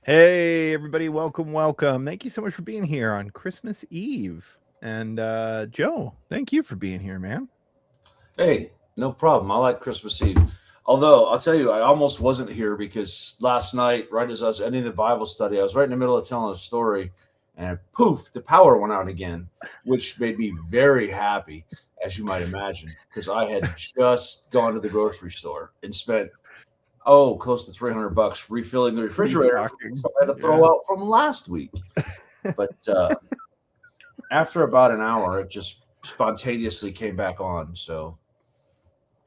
Hey, everybody, welcome, welcome. Thank you so much for being here on Christmas Eve. And Joe, thank you for being here, man. Hey, no problem. I like Christmas Eve. Although I'll tell you, I almost wasn't here because last night, right as I was ending the Bible study, I was right in the middle of telling a story, and poof, the power went out again, which made me very happy, as you might imagine, because I had just gone to the grocery store and spent close to $300 refilling the refrigerator Restocking. I had to throw Yeah. out from last week. But after about an hour, it just spontaneously came back on. So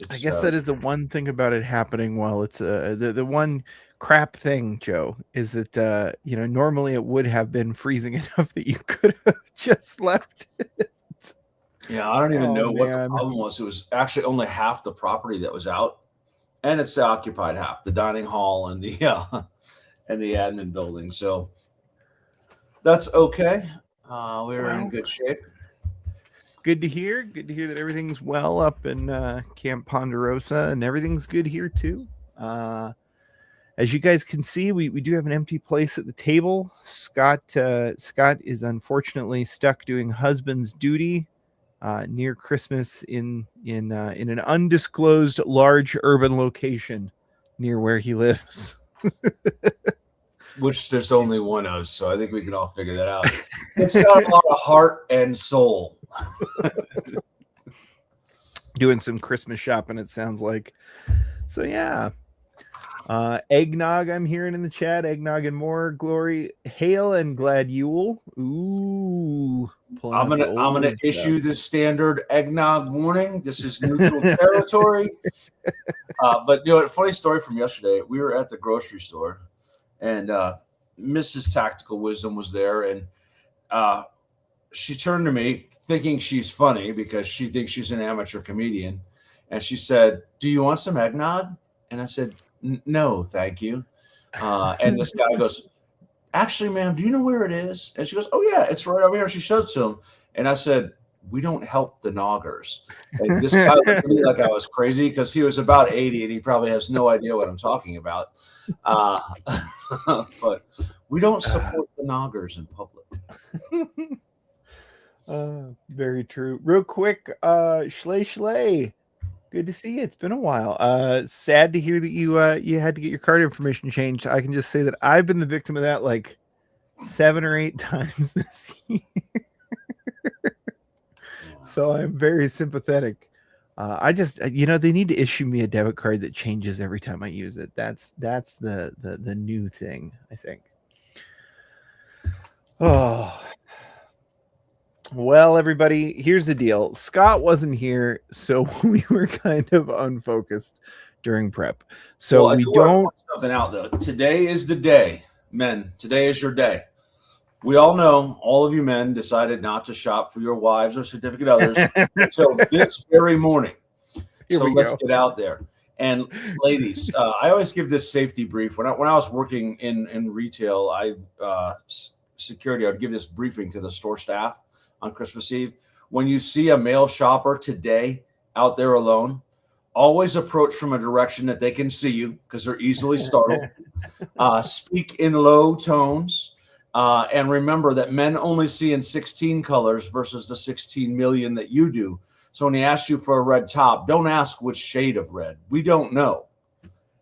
I it's guess that is the one thing about it happening while it's the one crap thing, Joe, is that normally it would have been freezing enough that you could have just left it. Yeah, I don't even Oh know what the man. problem was. It was actually only half the property that was out, and it's the occupied half, the dining hall and the and the admin building. So that's okay. We're in Well, good shape. good to hear. Good to hear that everything's well up in Camp Ponderosa, and everything's good here too. Uh, as you guys can see, we do have an empty place at the table. Scott is unfortunately stuck doing husband's duty near Christmas in an undisclosed large urban location near where he lives. Which there's only one of, so I think we can all figure that out. It's got a lot of heart and soul. Doing some Christmas shopping, it sounds like. So yeah. Eggnog, I'm hearing in the chat. Eggnog and more. Glory, hail and glad Yule. Ooh, pulling I'm out the gonna I'm gonna old stuff. issue the standard eggnog warning. This is neutral territory. But a funny story from yesterday. We were at the grocery store, and Mrs. Tactical Wisdom was there, and uh, she turned to me thinking she's funny because she thinks she's an amateur comedian, and she said, "Do you want some eggnog?" And I said, "No, thank you." And this guy goes, "Actually, ma'am, do you know where it is?" And she goes, "Oh yeah, it's right over here." She shows it to him, and I said, "We don't help the noggers." And this guy looked at me like I was crazy because he was about 80 and he probably has no idea what I'm talking about. Uh, but we don't support the noggers in public. Very true. Real quick, Schley. Good to see you. It's been a while. Sad to hear that you had to get your card information changed. I can just say that I've been the victim of that like 7 or 8 times this year. So I'm very sympathetic. I just they need to issue me a debit card that changes every time I use it. That's the new thing, I think. Oh, well, everybody, here's the deal. Scott wasn't here, so we were kind of unfocused during prep. So Well, I we do want to don't. point something out though. Today is the day, men. Today is your day. We all know all of you men decided not to shop for your wives or significant others until this very morning. Here So we let's go. get out there. And ladies, I always give this safety brief. When I was working in retail, security, I would give this briefing to the store staff on Christmas Eve. When you see a male shopper today out there alone, always approach from a direction that they can see you because they're easily startled. Speak in low tones. And remember that men only see in 16 colors versus the 16 million that you do. So when he asks you for a red top, don't ask which shade of red. We don't know.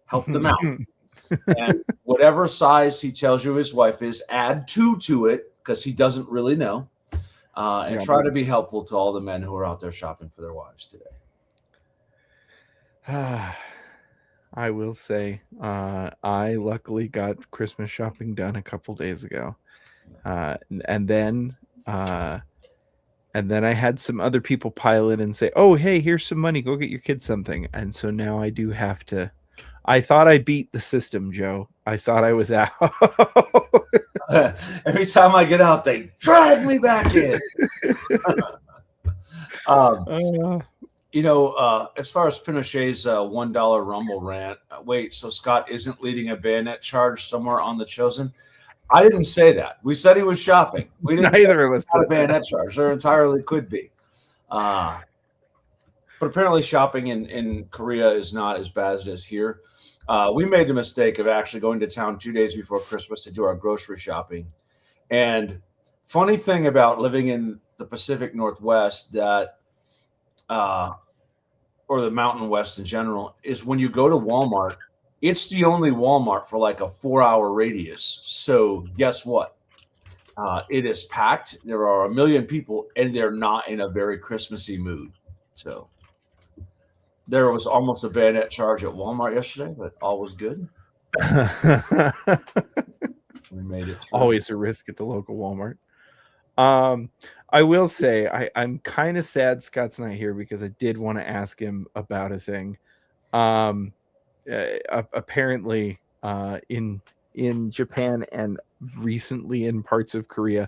Help them out. And whatever size he tells you his wife is, add 2 to it because he doesn't really know. And Yeah. try to be helpful to all the men who are out there shopping for their wives today. I will say, I luckily got Christmas shopping done a couple days ago, and then I had some other people pile in and say, "Oh, hey, here's some money. Go get your kids something." And so now I do have to. I thought I beat the system, Joe. I thought I was out. Every time I get out, they drag me back in. um, as far as Pinochet's $1 Rumble rant, wait, so Scott isn't leading a bayonet charge somewhere on the Chosen? I didn't say that. We said he was shopping. We didn't say Neither of us not a said bayonet that. charge. There entirely could be. But apparently shopping in Korea is not as bad as it is here. We made the mistake of actually going to town 2 days before Christmas to do our grocery shopping. And funny thing about living in the Pacific Northwest or the Mountain West in general is when you go to Walmart, it's the only Walmart for like a 4-hour radius. So guess what? It is packed. There are a million people, and they're not in a very Christmassy mood. So there was almost a bayonet charge at Walmart yesterday, but all was good. We made it through. Always a risk at the local Walmart. I will say I'm kind of sad Scott's not here because I did want to ask him about a thing. Apparently, in Japan and recently in parts of Korea,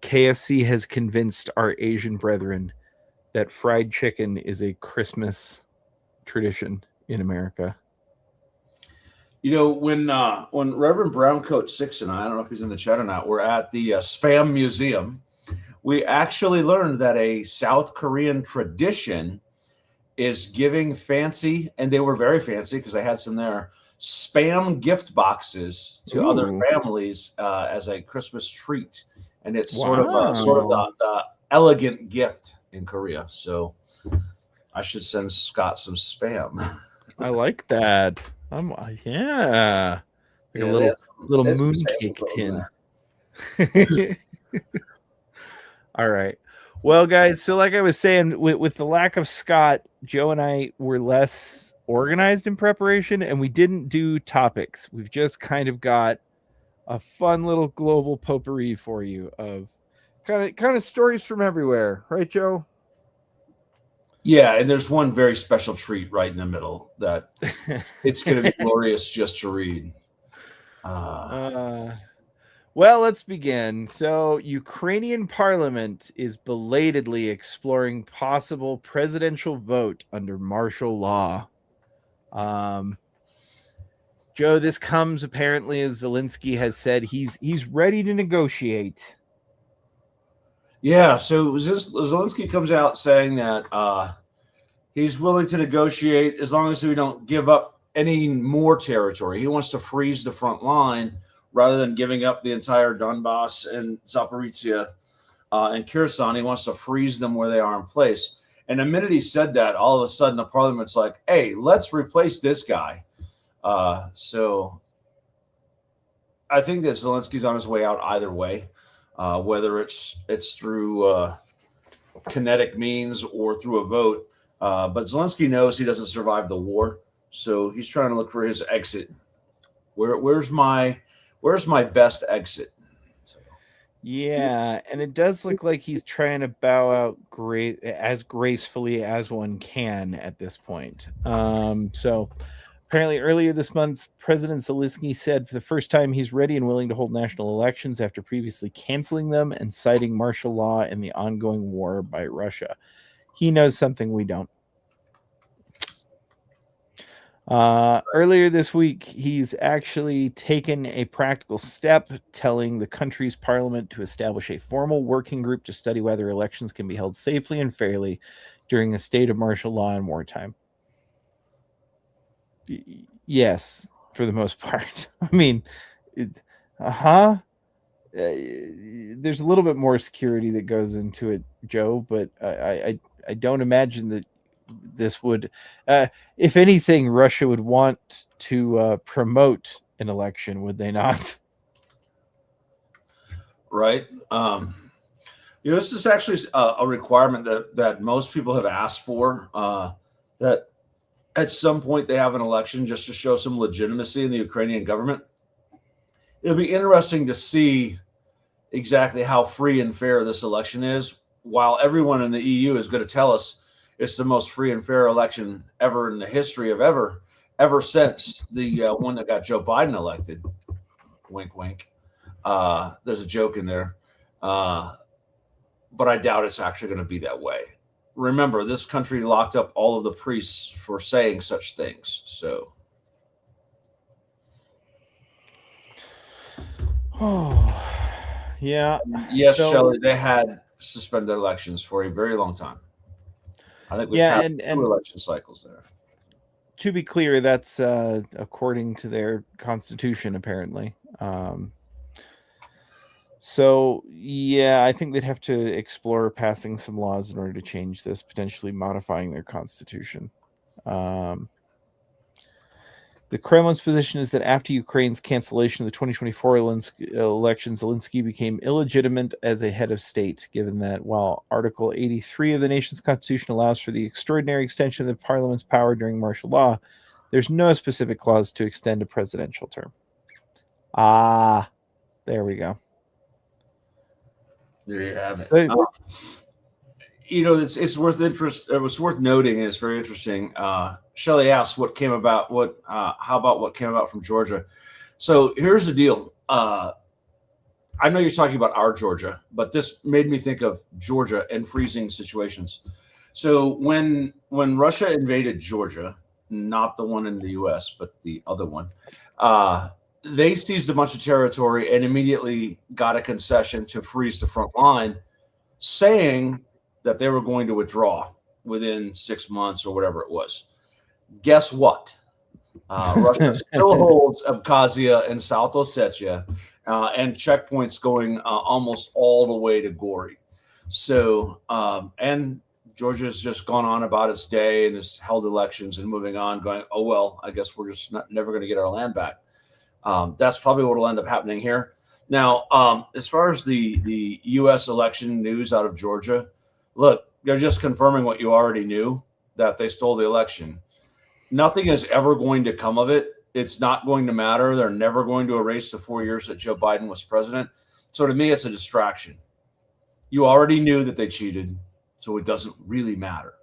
KFC has convinced our Asian brethren that fried chicken is a Christmas tradition in America. You know, when Reverend Browncoat 6 and I don't know if he's in the chat or not, we're at the Spam Museum, we actually learned that a South Korean tradition is giving fancy, and they were very fancy because I had some there, Spam gift boxes to other families as a Christmas treat. And it's sort of the elegant gift in Korea. So I should send Scott some Spam. I like that. Yeah. Like a little mooncake tin. All right. Well, guys, so like I was saying, with the lack of Scott, Joe and I were less organized in preparation, and we didn't do topics. We've just kind of got a fun little global potpourri for you of kind of stories from everywhere. Right, Joe? Yeah, and there's one very special treat right in the middle that it's going to be glorious just to read. Well, let's begin. So, Ukrainian parliament is belatedly exploring possible presidential vote under martial law. Joe, this comes apparently as Zelensky has said he's ready to negotiate. Yeah, so Zelensky comes out saying that he's willing to negotiate as long as we don't give up any more territory. He wants to freeze the front line rather than giving up the entire Donbass and Zaporizhia and Kherson. He wants to freeze them where they are in place. And the minute he said that, all of a sudden the parliament's like, hey, let's replace this guy. So I think that Zelensky's on his way out either way, whether it's through kinetic means or through a vote. But Zelensky knows he doesn't survive the war, so he's trying to look for his exit. Where's my best exit? So. Yeah, and it does look like he's trying to bow out as gracefully as one can at this point. So apparently earlier this month, President Zelensky said for the first time he's ready and willing to hold national elections after previously canceling them and citing martial law and the ongoing war by Russia. He knows something we don't. Earlier this week, he's actually taken a practical step, telling the country's parliament to establish a formal working group to study whether elections can be held safely and fairly during a state of martial law in wartime. Yes, for the most part. I mean, there's a little bit more security that goes into it, Joe, but I don't imagine that this would, if anything, Russia would want to promote an election, would they not? Right. This is actually a requirement that most people have asked for, that at some point they have an election just to show some legitimacy in the Ukrainian government. It'll be interesting to see exactly how free and fair this election is, while everyone in the EU is going to tell us it's the most free and fair election ever in the history of ever since the one that got Joe Biden elected. Wink, wink. There's a joke in there. But I doubt it's actually going to be that way. Remember, this country locked up all of the priests for saying such things. So. Oh, yeah. Yes, Shelley, they had suspended elections for a very long time. I think we've had 2 election cycles there. to be clear, that's according to their constitution, apparently. So, yeah, I think they'd have to explore passing some laws in order to change this, potentially modifying their constitution. The Kremlin's position is that after Ukraine's cancellation of the 2024 election, Zelensky became illegitimate as a head of state, given that while Article 83 of the nation's constitution allows for the extraordinary extension of the parliament's power during martial law, there's no specific clause to extend a presidential term. Ah, there we go. There you have it. So, It's worth interest. It was worth noting, and it's very interesting. Shelley asked, "What came about? How about what came about from Georgia?" So here's the deal. I know you're talking about our Georgia, but this made me think of Georgia and freezing situations. So when Russia invaded Georgia, not the one in the U.S., but the other one, they seized a bunch of territory and immediately got a concession to freeze the front line, saying that they were going to withdraw within 6 months or whatever it was. Guess what? Russia still holds Abkhazia and South Ossetia and checkpoints going almost all the way to Gori. So, and Georgia's just gone on about its day and has held elections and moving on, going, oh, well, I guess we're just never going to get our land back. That's probably what will end up happening here. Now, as far as the U.S. election news out of Georgia, look, they're just confirming what you already knew, that they stole the election. Nothing is ever going to come of it. It's not going to matter. They're never going to erase the 4 years that Joe Biden was president. So to me, it's a distraction. You already knew that they cheated, so it doesn't really matter.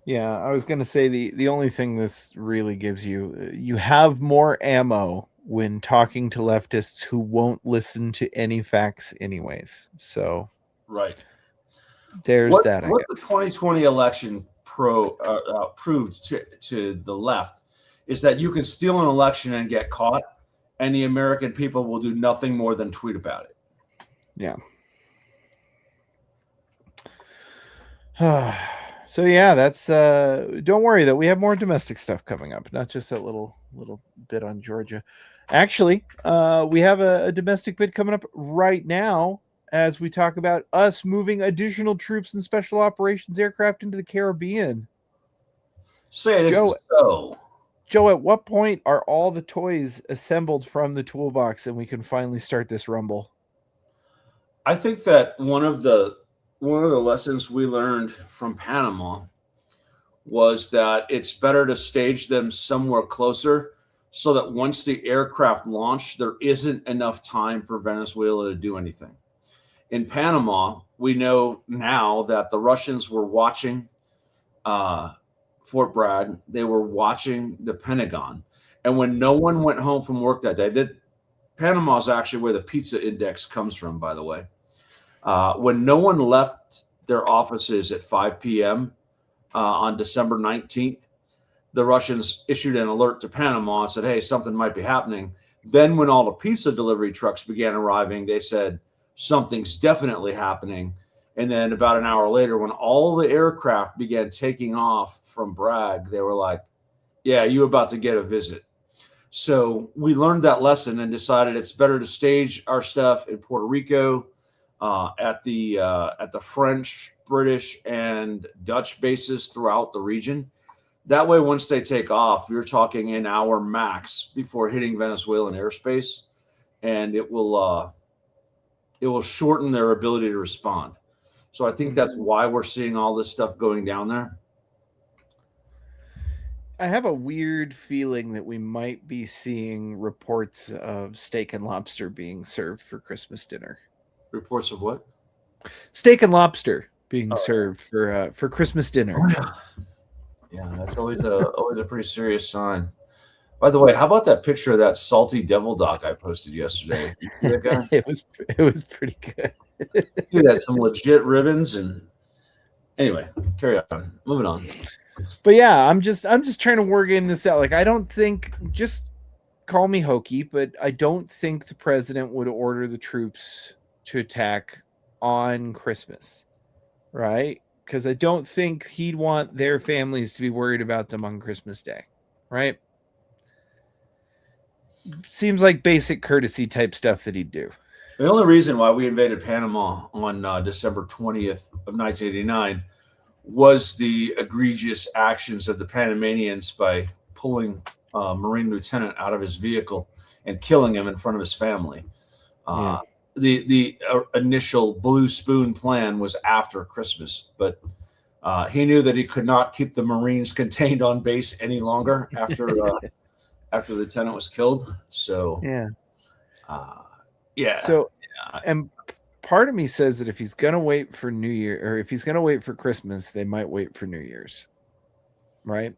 Yeah, I was going to say the only thing this really gives you have more ammo when talking to leftists who won't listen to any facts anyways. So right. There's what that. What the 2020 election proved to the left is that you can steal an election and get caught, and the American people will do nothing more than tweet about it. Yeah. So yeah, that's don't worry that we have more domestic stuff coming up, not just that little bit on Georgia. Actually, we have a domestic bit coming up right now as we talk about us moving additional troops and special operations aircraft into the Caribbean. Say it is so. Joe, at what point are all the toys assembled from the toolbox and we can finally start this rumble? I think that one of the lessons we learned from Panama was that it's better to stage them somewhere closer so that once the aircraft launch, there isn't enough time for Venezuela to do anything. In Panama, we know now that the Russians were watching Fort Bragg. They were watching the Pentagon. And when no one went home from work that day, Panama is actually where the pizza index comes from, by the way. When no one left their offices at 5 p.m. On December 19th, the Russians issued an alert to Panama and said, hey, something might be happening. Then when all the pizza delivery trucks began arriving, they said, something's definitely happening. And then about an hour later, when all the aircraft began taking off from Bragg, they were like, yeah, you're about to get a visit. So we learned that lesson and decided it's better to stage our stuff in Puerto Rico, at the French, British, and Dutch bases throughout the region. That way, once they take off, you're talking an hour max before hitting Venezuelan airspace, and it will shorten their ability to respond. So I think that's why we're seeing all this stuff going down there. I have a weird feeling that we might be seeing reports of steak and lobster being served for Christmas dinner. Reports of what? Steak and lobster being served for Christmas dinner. Yeah, that's always a pretty serious sign. By the way, how about that picture of that salty devil dog I posted yesterday? You see that guy? It was pretty good. He had some legit ribbons, and anyway, carry on. Moving on. But yeah, I'm just trying to work in this out. Like, I don't think, just call me hokey, but I don't think the president would order the troops to attack on Christmas, right? because I don't think he'd want their families to be worried about them on Christmas Day, right? Seems like basic courtesy type stuff that he'd do. The only reason why we invaded Panama on December 20th of 1989 was the egregious actions of the Panamanians by pulling a Marine lieutenant out of his vehicle and killing him in front of his family. Yeah. The initial Blue Spoon plan was after Christmas, but he knew that he could not keep the Marines contained on base any longer after after the lieutenant was killed. So Yeah. yeah. So, and part of me says that if he's gonna wait for New Year, or if he's gonna wait for Christmas, they might wait for New Year's, right?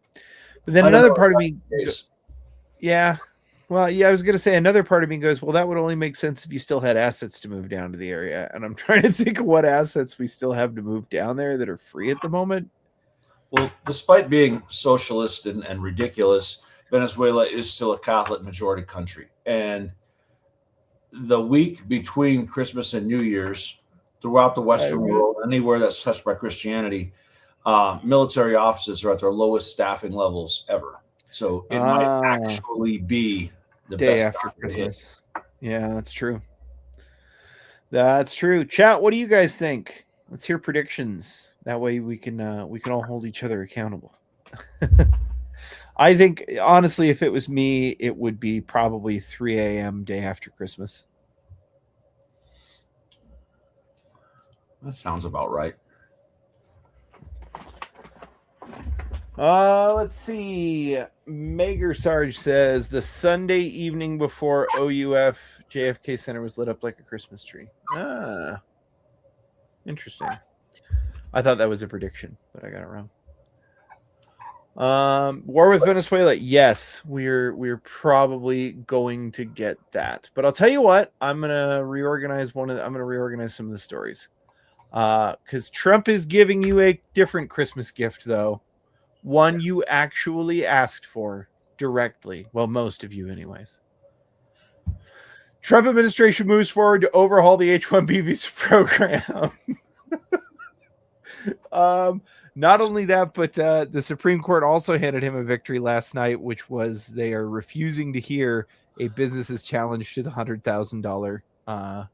But then another part of me, yeah. Well, yeah, I was going to say another part of me goes, well, that would only make sense if you still had assets to move down to the area. And I'm trying to think of what assets we still have to move down there that are free at the moment. Well, despite being socialist and ridiculous, Venezuela is still a Catholic majority country. And the week between Christmas and New Year's, throughout the Western world, anywhere that's touched by Christianity, military offices are at their lowest staffing levels ever. So it might actually be the day best after Christmas. Yeah, that's true. That's true. Chat, what do you guys think? Let's hear predictions. That way we can all hold each other accountable. I think honestly, if it was me, it would be probably 3 a.m. day after Christmas. That sounds about right. Let's see. Mager Sarge says the Sunday evening before OUF JFK Center was lit up like a Christmas tree. Interesting. I thought that was a prediction, but I got it wrong. War with Venezuela. Yes, we're probably going to get that. But I'll tell you what, I'm gonna reorganize some of the stories. Because Trump is giving you a different Christmas gift, though. One you actually asked for directly. Well, most of you anyways. Trump administration moves forward to overhaul the H-1B visa program. Not only that, but the Supreme Court also handed him a victory last night, which was they are refusing to hear a business's challenge to the $100,000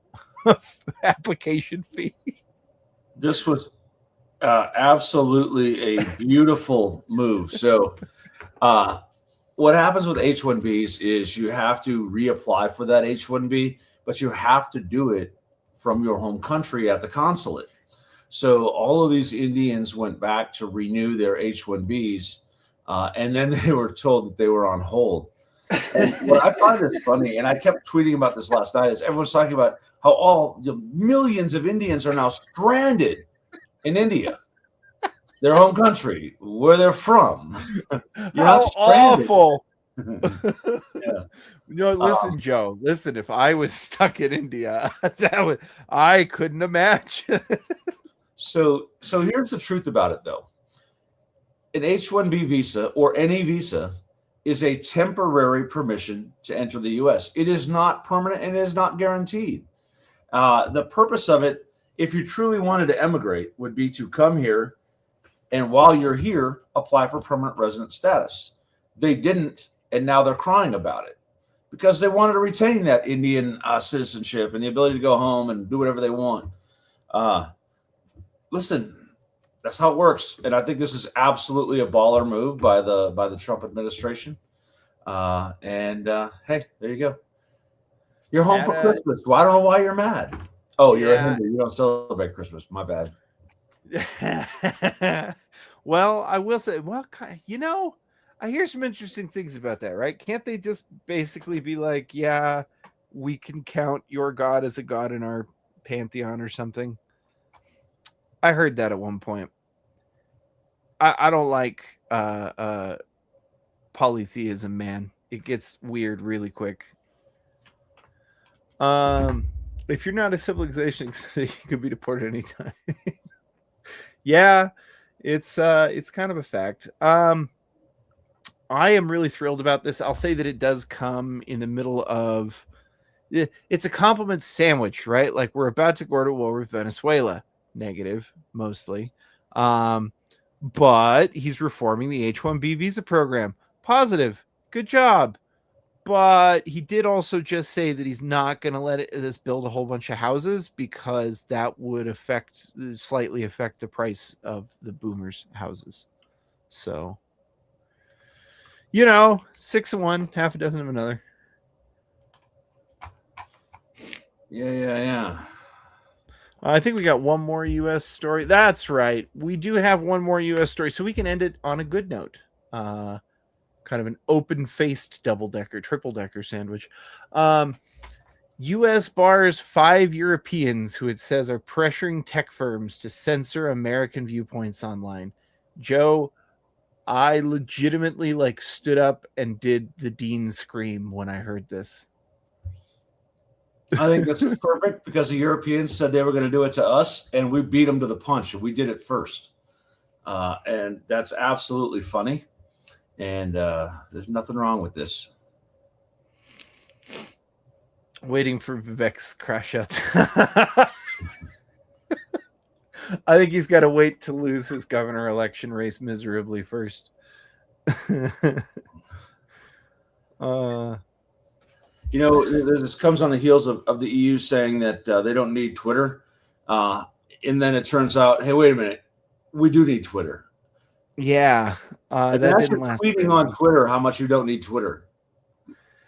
application fee. This was absolutely a beautiful move. So what happens with H-1Bs is you have to reapply for that H-1B, but you have to do it from your home country at the consulate. So all of these Indians went back to renew their H-1Bs, and then they were told that they were on hold. And what I find is funny, and I kept tweeting about this last night, is everyone's talking about how all the millions of Indians are now stranded in India, their home country, where they're from. You're how not stranded. Awful. Yeah. No, listen, Joe. Listen, if I was stuck in India, I couldn't imagine. So here's the truth about it, though. An H-1B visa or any visa is a temporary permission to enter the U.S. It is not permanent and it is not guaranteed. The purpose of it, if you truly wanted to emigrate, would be to come here and while you're here, apply for permanent resident status. They didn't, and now they're crying about it because they wanted to retain that Indian citizenship and the ability to go home and do whatever they want. Listen, that's how it works, and I think this is absolutely a baller move by the Trump administration. Hey, there you go. You're home for Christmas. Well, I don't know why you're mad. Oh, you're a Hindu. You don't celebrate Christmas. My bad. Well, I will say, I hear some interesting things about that, right? Can't they just basically be like, yeah, we can count your God as a God in our pantheon or something? I heard that at one point. I don't like polytheism, man. It gets weird really quick. If you're not a civilization, you could be deported anytime. Yeah, it's kind of a fact. I am really thrilled about this. I'll say that it does come in the middle of it's a compliment sandwich, right? Like we're about to go to war with Venezuela, negative mostly. But he's reforming the H-1B visa program. Positive. Good job. But he did also just say that he's not going to let this build a whole bunch of houses because that would slightly affect the price of the boomers' houses. So, 6 of one, half a dozen of another. Yeah. I think we got one more U.S. story. That's right. We do have one more U.S. story, so we can end it on a good note. Kind of an open-faced double-decker, triple-decker sandwich. U.S. bars 5 Europeans who it says are pressuring tech firms to censor American viewpoints online. Joe, I legitimately stood up and did the Dean scream when I heard this. I think that's perfect because the Europeans said they were going to do it to us, and we beat them to the punch, and we did it first. And that's absolutely funny. And there's nothing wrong with this. Waiting for Vivek's crash out. I think he's got to wait to lose his governor election race miserably first. This comes on the heels of the EU saying that they don't need Twitter. And then it turns out, hey, wait a minute. We do need Twitter. Yeah. That didn't last. Tweeting on Twitter how much you don't need Twitter.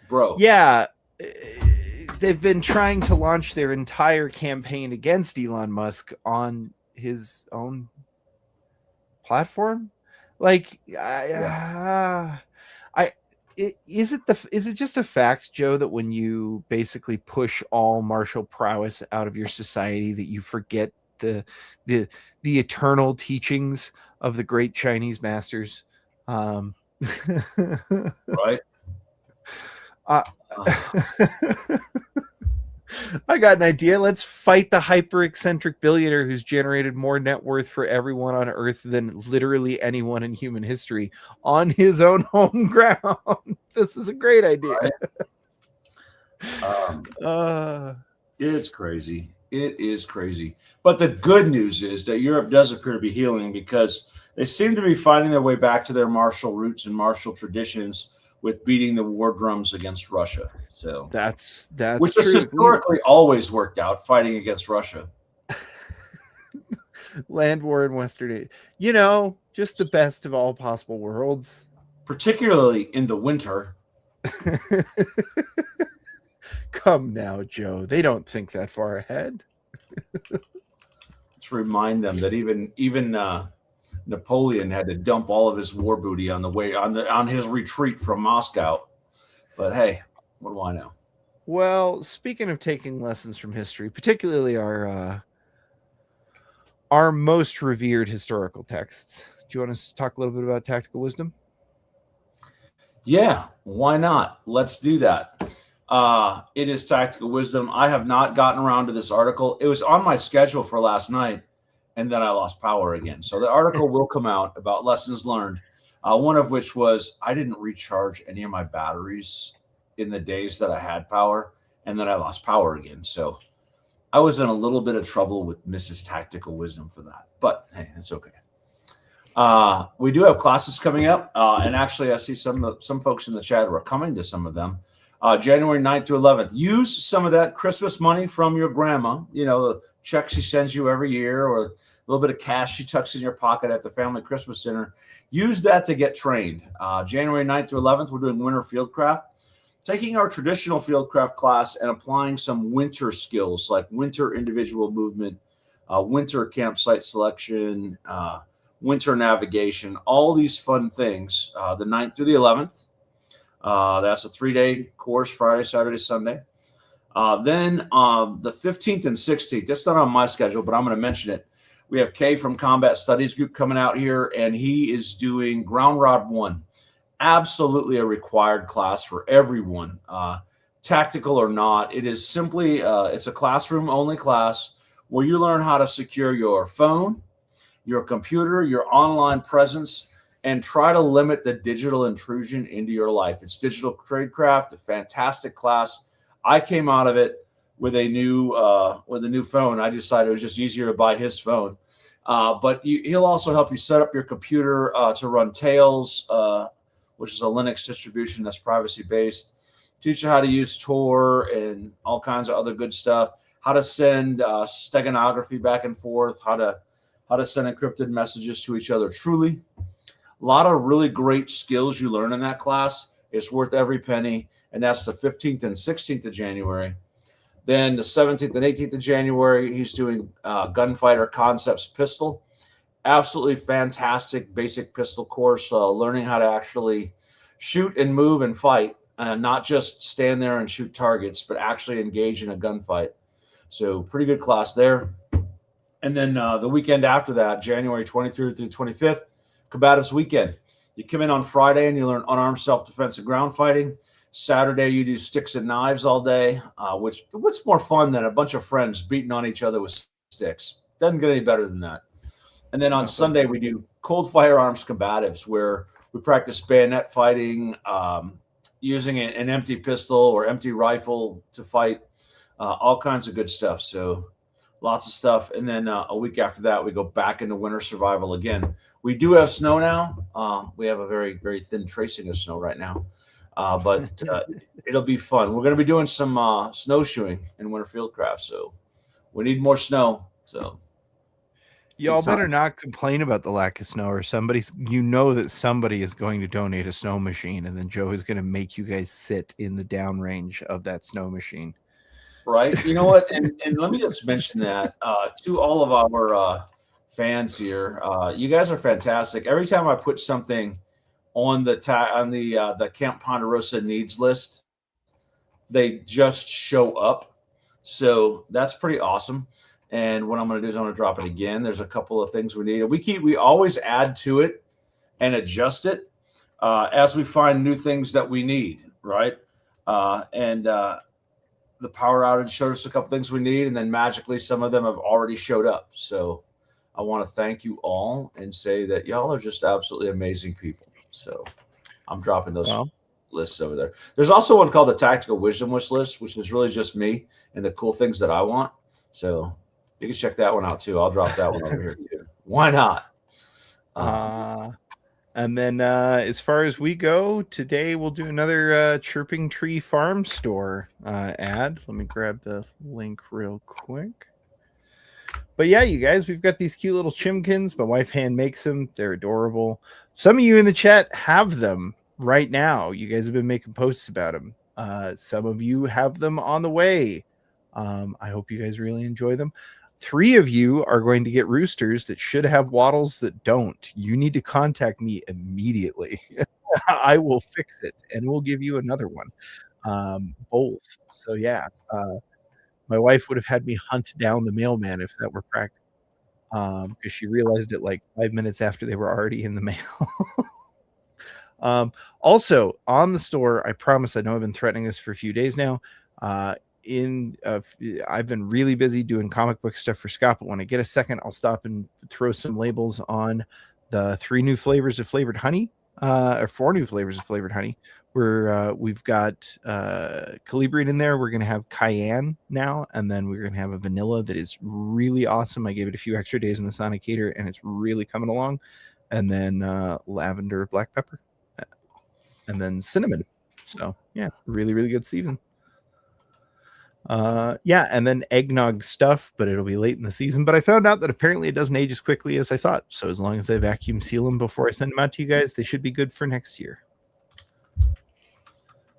Bro. Yeah. They've been trying to launch their entire campaign against Elon Musk on his own platform. Is it just a fact, Joe, that when you basically push all martial prowess out of your society, that you forget the eternal teachings of the great Chinese masters? Right. I got an idea. Let's fight the hyper eccentric billionaire who's generated more net worth for everyone on Earth than literally anyone in human history on his own home ground. This is a great idea. Right. It's crazy. It is crazy. But the good news is that Europe does appear to be healing because they seem to be finding their way back to their martial roots and martial traditions with beating the war drums against Russia. So that's which has historically always worked out, fighting against Russia. Land war in Western, just the best of all possible worlds. Particularly in the winter. Come now, Joe. They don't think that far ahead. Let's remind them that even Napoleon had to dump all of his war booty on the way on his retreat from Moscow. But hey, what do I know? Well, speaking of taking lessons from history, particularly our most revered historical texts, do you want to talk a little bit about tactical wisdom? Yeah, why not? Let's do that. It is tactical wisdom. I have not gotten around to this article. It was on my schedule for last night, and then I lost power again. So the article will come out about lessons learned, one of which was I didn't recharge any of my batteries in the days that I had power, and then I lost power again. So I was in a little bit of trouble with Mrs. Tactical Wisdom for that. But hey, it's okay. We do have classes coming up, and actually I see some folks in the chat who are coming to some of them. January 9th to 11th. Use some of that Christmas money from your grandma, the check she sends you every year or a little bit of cash she tucks in your pocket at the family Christmas dinner. Use that to get trained. January 9th to 11th, we're doing winter fieldcraft. Taking our traditional fieldcraft class and applying some winter skills like winter individual movement, winter campsite selection, winter navigation, all these fun things, the 9th through the 11th. That's a 3-day course, Friday, Saturday, Sunday. Then the 15th and 16th, that's not on my schedule, but I'm going to mention it. We have Kay from Combat Studies Group coming out here, and he is doing Ground Rod 1. Absolutely a required class for everyone, tactical or not. It is simply, it's a classroom-only class where you learn how to secure your phone, your computer, your online presence, and try to limit the digital intrusion into your life. It's digital tradecraft, a fantastic class. I came out of it with a new phone. I decided it was just easier to buy his phone. But he'll also help you set up your computer to run Tails, which is a Linux distribution that's privacy based. Teach you how to use Tor and all kinds of other good stuff. How to send steganography back and forth. How to send encrypted messages to each other. Truly, a lot of really great skills you learn in that class. It's worth every penny, and that's the 15th and 16th of January. Then the 17th and 18th of January, he's doing Gunfighter Concepts Pistol. Absolutely fantastic basic pistol course, learning how to actually shoot and move and fight, not just stand there and shoot targets, but actually engage in a gunfight. So pretty good class there. And then the weekend after that, January 23rd through 25th, Combatives Weekend. You come in on Friday and you learn unarmed self-defense and ground fighting. Saturday, you do sticks and knives all day, what's more fun than a bunch of friends beating on each other with sticks? Doesn't get any better than that. And then on Sunday, we do cold firearms combatives, where we practice bayonet fighting, using an empty pistol or empty rifle to fight, all kinds of good stuff. So lots of stuff. And then a week after that, we go back into winter survival again. We do have snow now. We have a very, very thin tracing of snow right now. But it'll be fun. We're going to be doing some snowshoeing in Winter Fieldcraft, so we need more snow. So y'all better not complain about the lack of snow, or that somebody is going to donate a snow machine, and then Joe is going to make you guys sit in the downrange of that snow machine. Right. You know what? And let me just mention that to all of our fans here. You guys are fantastic. Every time I put something on the Camp Ponderosa needs list, they just show up. So that's pretty awesome. And what I'm going to do is I'm going to drop it again. There's a couple of things we need. We always add to it and adjust it as we find new things that we need, right? The power outage showed us a couple things we need, and then magically some of them have already showed up. So I want to thank you all and say that y'all are just absolutely amazing people. So I'm dropping those lists over there. There's also one called the Tactical Wisdom Wish List, which is really just me and the cool things that I want. So you can check that one out too. I'll drop that one over here too. Why not? And then as far as we go, today we'll do another Chirping Tree Farm Store ad. Let me grab the link real quick. But yeah, you guys, we've got these cute little chimkins. My wife hand makes them. They're adorable. Some of you in the chat have them right now. You guys have been making posts about them. Some of you have them on the way. I hope you guys really enjoy them. 3 of you are going to get roosters that should have wattles that don't. You need to contact me immediately. I will fix it, and we'll give you another one. Both. So yeah, my wife would have had me hunt down the mailman if that were practical, because she realized it like 5 minutes after they were already in the mail. Also on the store, I promise, I know I've been threatening this for a few days now. I've been really busy doing comic book stuff for Scott, but when I get a second, I'll stop and throw some labels on the 3 new flavors of flavored honey, or 4 new flavors of flavored honey. We've got Calibrian in there. We're going to have cayenne now, and then we're going to have a vanilla that is really awesome. I gave it a few extra days in the Sonicator, and it's really coming along. And then lavender black pepper, and then cinnamon. So yeah, really, really good season. And then eggnog stuff, but it'll be late in the season. But I found out that apparently it doesn't age as quickly as I thought. So as long as I vacuum seal them before I send them out to you guys, they should be good for next year.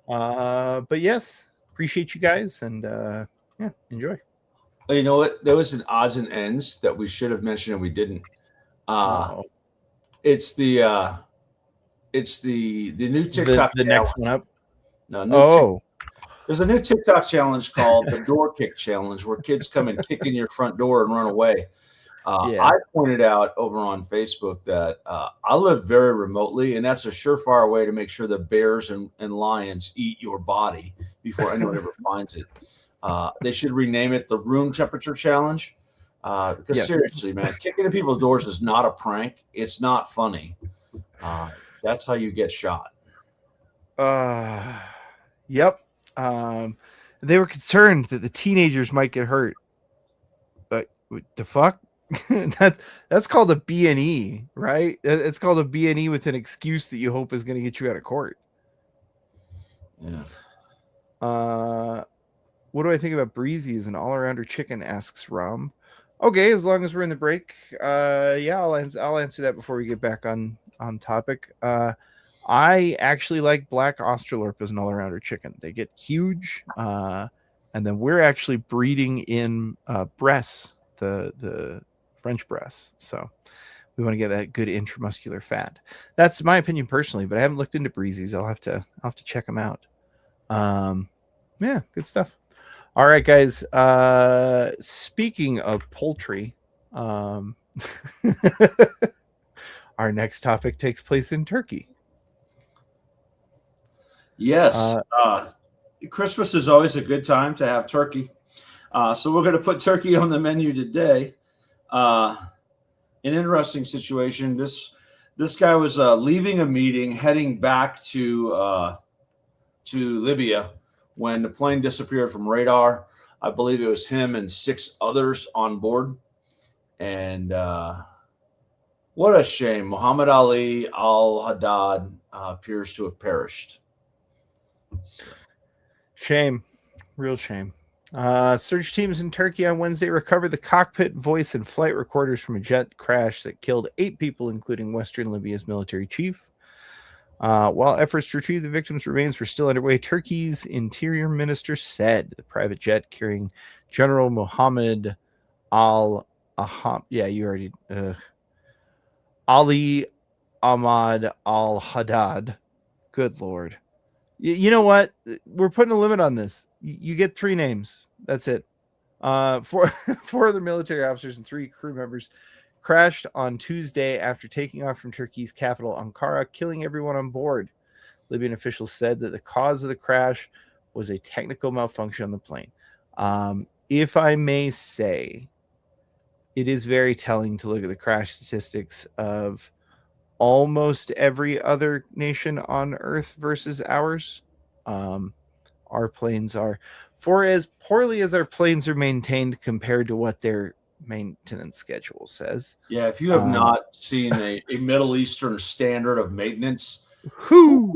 But yes, appreciate you guys, and enjoy. You know what? There was an odds and ends that we should have mentioned and we didn't. It's the new TikTok. The next one up. No. There's a new TikTok challenge called the Door Kick Challenge, where kids come and kick in your front door and run away. I pointed out over on Facebook that I live very remotely, and that's a surefire way to make sure the bears and lions eat your body before anyone ever finds it. They should rename it the Room Temperature Challenge, because seriously, man, kicking in people's doors is not a prank. It's not funny. That's how you get shot. Yep. They were concerned that the teenagers might get hurt. But what the fuck? That's called a B&E, right? It's called a B&E with an excuse that you hope is going to get you out of court. Yeah. What do I think about Breezy as an all-arounder chicken? Asks Rom. Okay, as long as we're in the break, yeah, I'll answer that before we get back on topic. I actually like black Australorp as an all-arounder chicken. They get huge, and then we're actually breeding in breasts, the French breasts. So we want to get that good intramuscular fat. That's my opinion personally, but I haven't looked into Breezies. I'll have to check them out. Yeah, good stuff. All right, guys. Speaking of poultry, our next topic takes place in Turkey. Yes. Christmas is always a good time to have turkey. So we're going to put turkey on the menu today. An interesting situation. This guy was leaving a meeting, heading back to Libya when the plane disappeared from radar. I believe it was him and 6 others on board. And what a shame. Muhammad Ali al-Haddad appears to have perished. So. Shame. Real shame. Search teams in Turkey on Wednesday recovered the cockpit, voice, and flight recorders from a jet crash that killed 8 people, including Western Libya's military chief. While efforts to retrieve the victims' remains were still underway, Turkey's interior minister said the private jet carrying General Mohammed al-Aham, Ali Ahmad al-Haddad. Good Lord. You know what? We're putting a limit on this. You get 3 names. That's it. 4 other military officers and 3 crew members crashed on Tuesday after taking off from Turkey's capital, Ankara, killing everyone on board. Libyan officials said that the cause of the crash was a technical malfunction on the plane. If I may say, it is very telling to look at the crash statistics of almost every other nation on Earth versus ours. Our planes are, for as poorly as our planes are maintained compared to what their maintenance schedule says. Yeah, if you have not seen a Middle Eastern standard of maintenance, you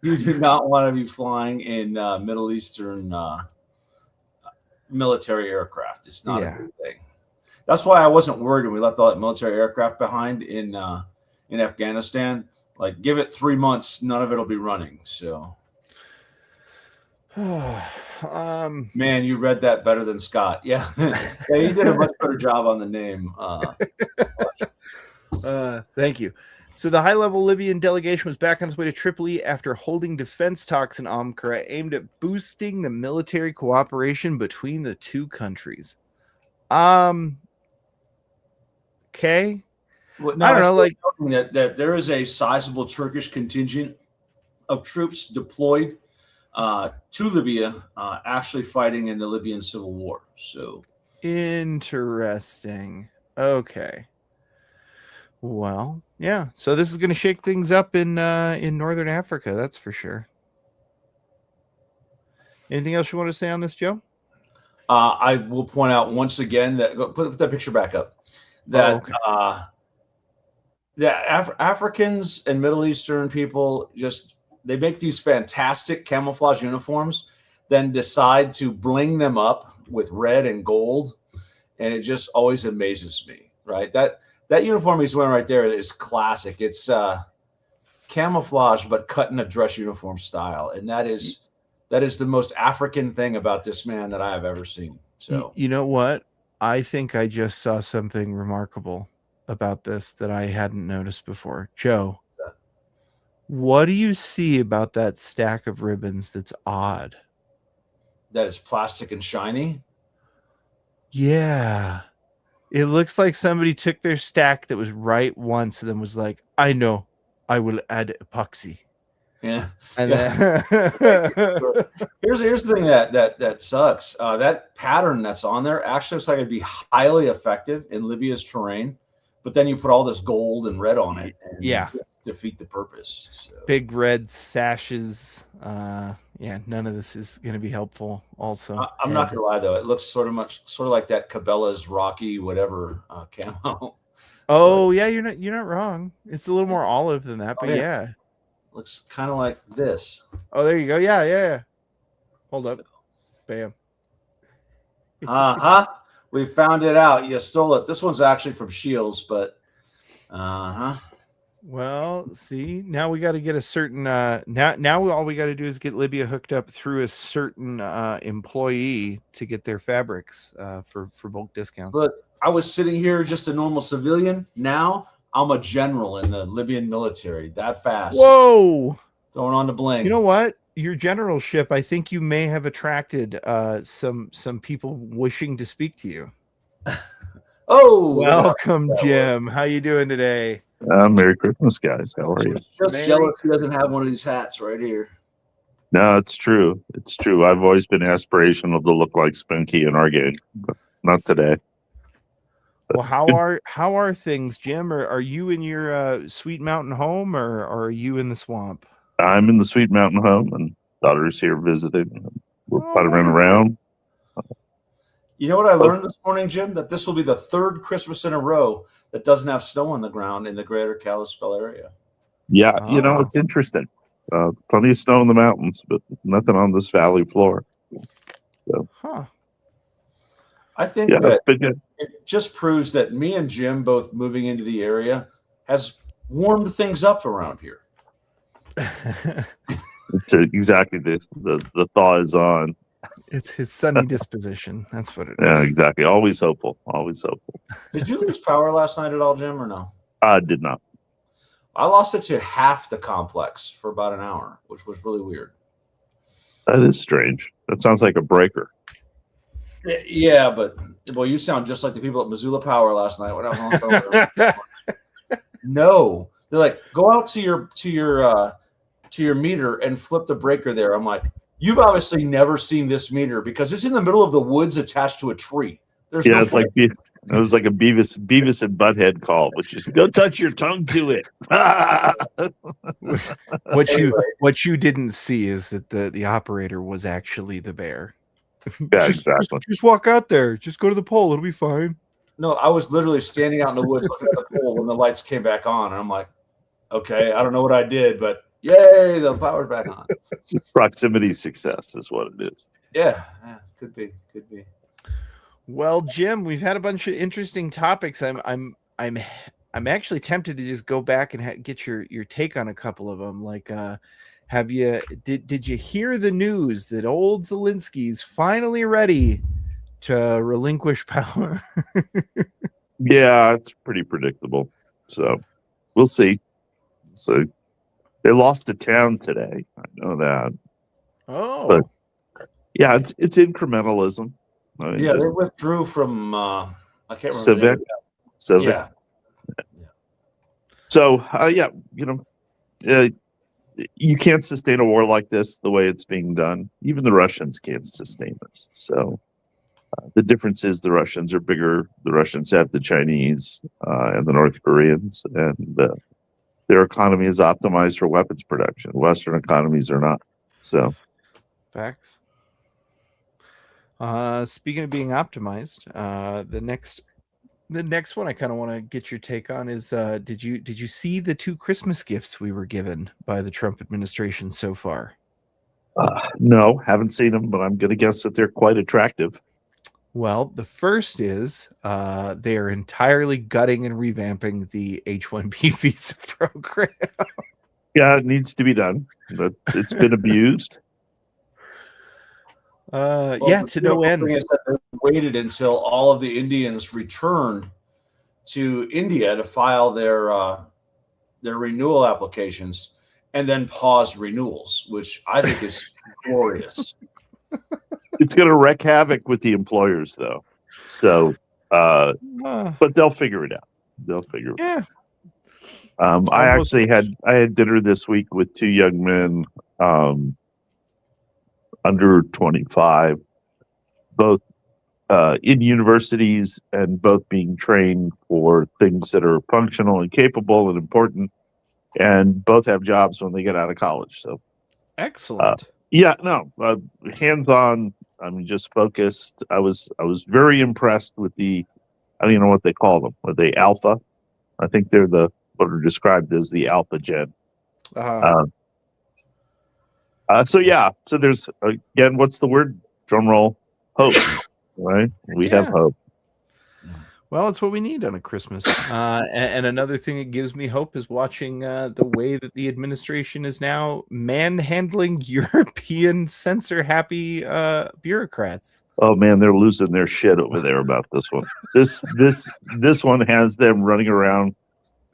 do not want to be flying in Middle Eastern military aircraft. It's not a good thing. That's why I wasn't worried when we left all that military aircraft behind in Afghanistan. Like, give it 3 months, none of it'll be running. So, man, you read that better than Scott. Yeah, yeah, you did a much better job on the name. Thank you. So the high-level Libyan delegation was back on its way to Tripoli after holding defense talks in Ankara aimed at boosting the military cooperation between the 2 countries. Okay. Well, no, I don't know, like that there is a sizable Turkish contingent of troops deployed to Libya, actually fighting in the Libyan civil war. So interesting. Okay. Well, yeah. So this is going to shake things up in Northern Africa, that's for sure. Anything else you want to say on this, Joe? I will point out once again that put that picture back up. That Africans and Middle Eastern people they make these fantastic camouflage uniforms, then decide to bling them up with red and gold, and it just always amazes me. Right, that uniform he's wearing right there is classic. It's camouflage, but cut in a dress uniform style, and that is the most African thing about this man that I have ever seen. So you know what? I think I just saw something remarkable about this that I hadn't noticed before. Joe, what do you see about that stack of ribbons that's odd? That is plastic and shiny? Yeah. It looks like somebody took their stack that was right once and then was like, I know, I will add epoxy. Yeah. And then here's the thing that sucks. That pattern that's on there actually looks like it'd be highly effective in Libya's terrain, but then you put all this gold and red on it, and defeat the purpose. So. Big red sashes. Yeah, none of this is going to be helpful. Also, I'm not gonna lie though, it looks sort of like that Cabela's Rocky whatever camo. But oh yeah, you're not wrong. It's a little more olive than that, oh but yeah, yeah. looks kind of like this. Oh, there you go. Yeah. Hold up, bam. Uh-huh. We found it out. You stole it. This one's actually from Shields, but uh-huh. Well, see, now we got to get a certain now all we got to do is get Libya hooked up through a certain employee to get their fabrics for bulk discounts. Look, I was sitting here just a normal civilian. Now I'm a general in the Libyan military. That fast. Whoa! Throwing on the bling. You know what? Your generalship, I think you may have attracted some people wishing to speak to you. Oh, welcome, Jim. How you doing today? Merry Christmas, guys. How are you? Just jealous he doesn't have one of these hats right here. No, it's true. It's true. I've always been aspirational to look like Spunky in our game, but not today. Well, how are things, Jim? Are you in your sweet mountain home, or are you in the swamp? I'm in the Sweet Mountain home, and daughter's here visiting. We're puttering around. You know what I learned this morning, Jim? That this will be the third Christmas in a row that doesn't have snow on the ground in the greater Kalispell area. Yeah, it's interesting. Plenty of snow in the mountains, but nothing on this valley floor. So, I think that it just proves that me and Jim both moving into the area has warmed things up around here. It's exactly the thaw is on. It's his sunny disposition. That's what it is. Yeah, exactly. Always hopeful. Always hopeful. Did you lose power last night at all, Jim, or no? I did not. I lost it to half the complex for about an hour, which was really weird. That is strange. That sounds like a breaker. Yeah, but you sound just like the people at Missoula Power last night when I was on the phone. No, they're like, go out to your meter and flip the breaker there. I'm like, you've obviously never seen this meter because it's in the middle of the woods attached to a tree. There's no it's like it was like a Beavis and Butthead call, which is go touch your tongue to it. What you didn't see is that the operator was actually the bear. Yeah, exactly. Just walk out there. Just go to the pole. It'll be fine. No, I was literally standing out in the woods looking at the pole when the lights came back on, and I'm like, okay, I don't know what I did, but yay, the power's back on. Proximity success is what it is. Yeah, could be. Well, Jim, we've had a bunch of interesting topics. I'm actually tempted to just go back and get your take on a couple of them. Like, did you hear the news that old Zelensky's finally ready to relinquish power? Yeah, it's pretty predictable. So we'll see. So they lost a town today. I know that. Oh, but yeah, it's incrementalism. I mean, they withdrew from I can't remember. Civic. Yeah. So you can't sustain a war like this the way it's being done. Even the Russians can't sustain this. So the difference is the Russians are bigger. The Russians have the Chinese and the North Koreans, and their economy is optimized for weapons production. Western economies are not. So, facts. Speaking of being optimized, the next one I kind of want to get your take on is did you see the 2 Christmas gifts we were given by the Trump administration so far? No, haven't seen them, but I'm going to guess that they're quite attractive. Well, the first is they are entirely gutting and revamping the H-1B visa program. Yeah, it needs to be done, but it's been abused. To no end. They waited until all of the Indians returned to India to file their renewal applications, and then paused renewals, which I think is glorious. It's going to wreak havoc with the employers, though. So, but they'll figure it out. They'll figure it out. I had dinner this week with 2 young men, under 25, both in universities and both being trained for things that are functional and capable and important, and both have jobs when they get out of college. So excellent. Yeah, no, hands-on. I mean, just focused. I was very impressed with the. I don't even know what they call them. Are they alpha? I think they're what are described as the alpha gen. Uh, So yeah, so there's again, what's the word? Drum roll. Hope, right? We have Yeah. hope. Well, it's what we need on a Christmas. And another thing that gives me hope is watching the way that the administration is now manhandling European censor-happy bureaucrats. Oh man, they're losing their shit over there about this one. This one has them running around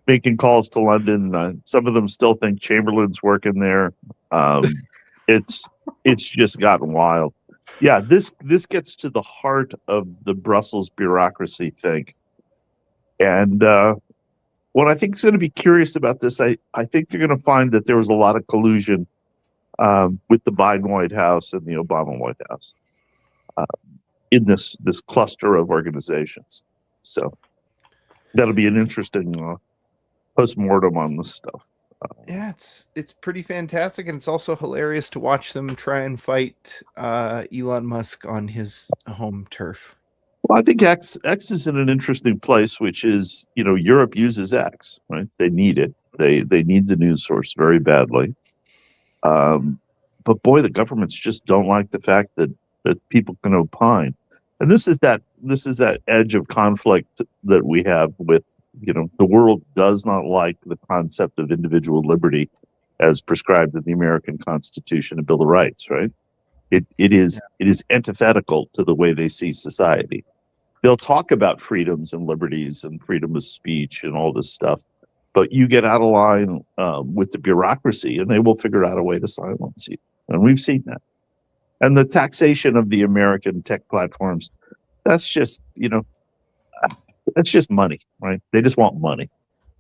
making calls to London. Some of them still think Chamberlain's working there. It's just gotten wild. Yeah, this gets to the heart of the Brussels bureaucracy thing. And what I think is going to be curious about this, I think they're going to find that there was a lot of collusion with the Biden White House and the Obama White House in this cluster of organizations. So that'll be an interesting post-mortem on this stuff. Yeah, it's pretty fantastic, and it's also hilarious to watch them try and fight Elon Musk on his home turf. Well, I think X is in an interesting place, which is, Europe uses X, right? They need it. They need the news source very badly. But boy, the governments just don't like the fact that people can opine. And this is that edge of conflict that we have with, the world does not like the concept of individual liberty as prescribed in the American Constitution and Bill of Rights, right? It is antithetical to the way they see society. They'll talk about freedoms and liberties and freedom of speech and all this stuff, but you get out of line with the bureaucracy and they will figure out a way to silence you. And we've seen that. And the taxation of the American tech platforms, that's just, that's just money, right? They just want money.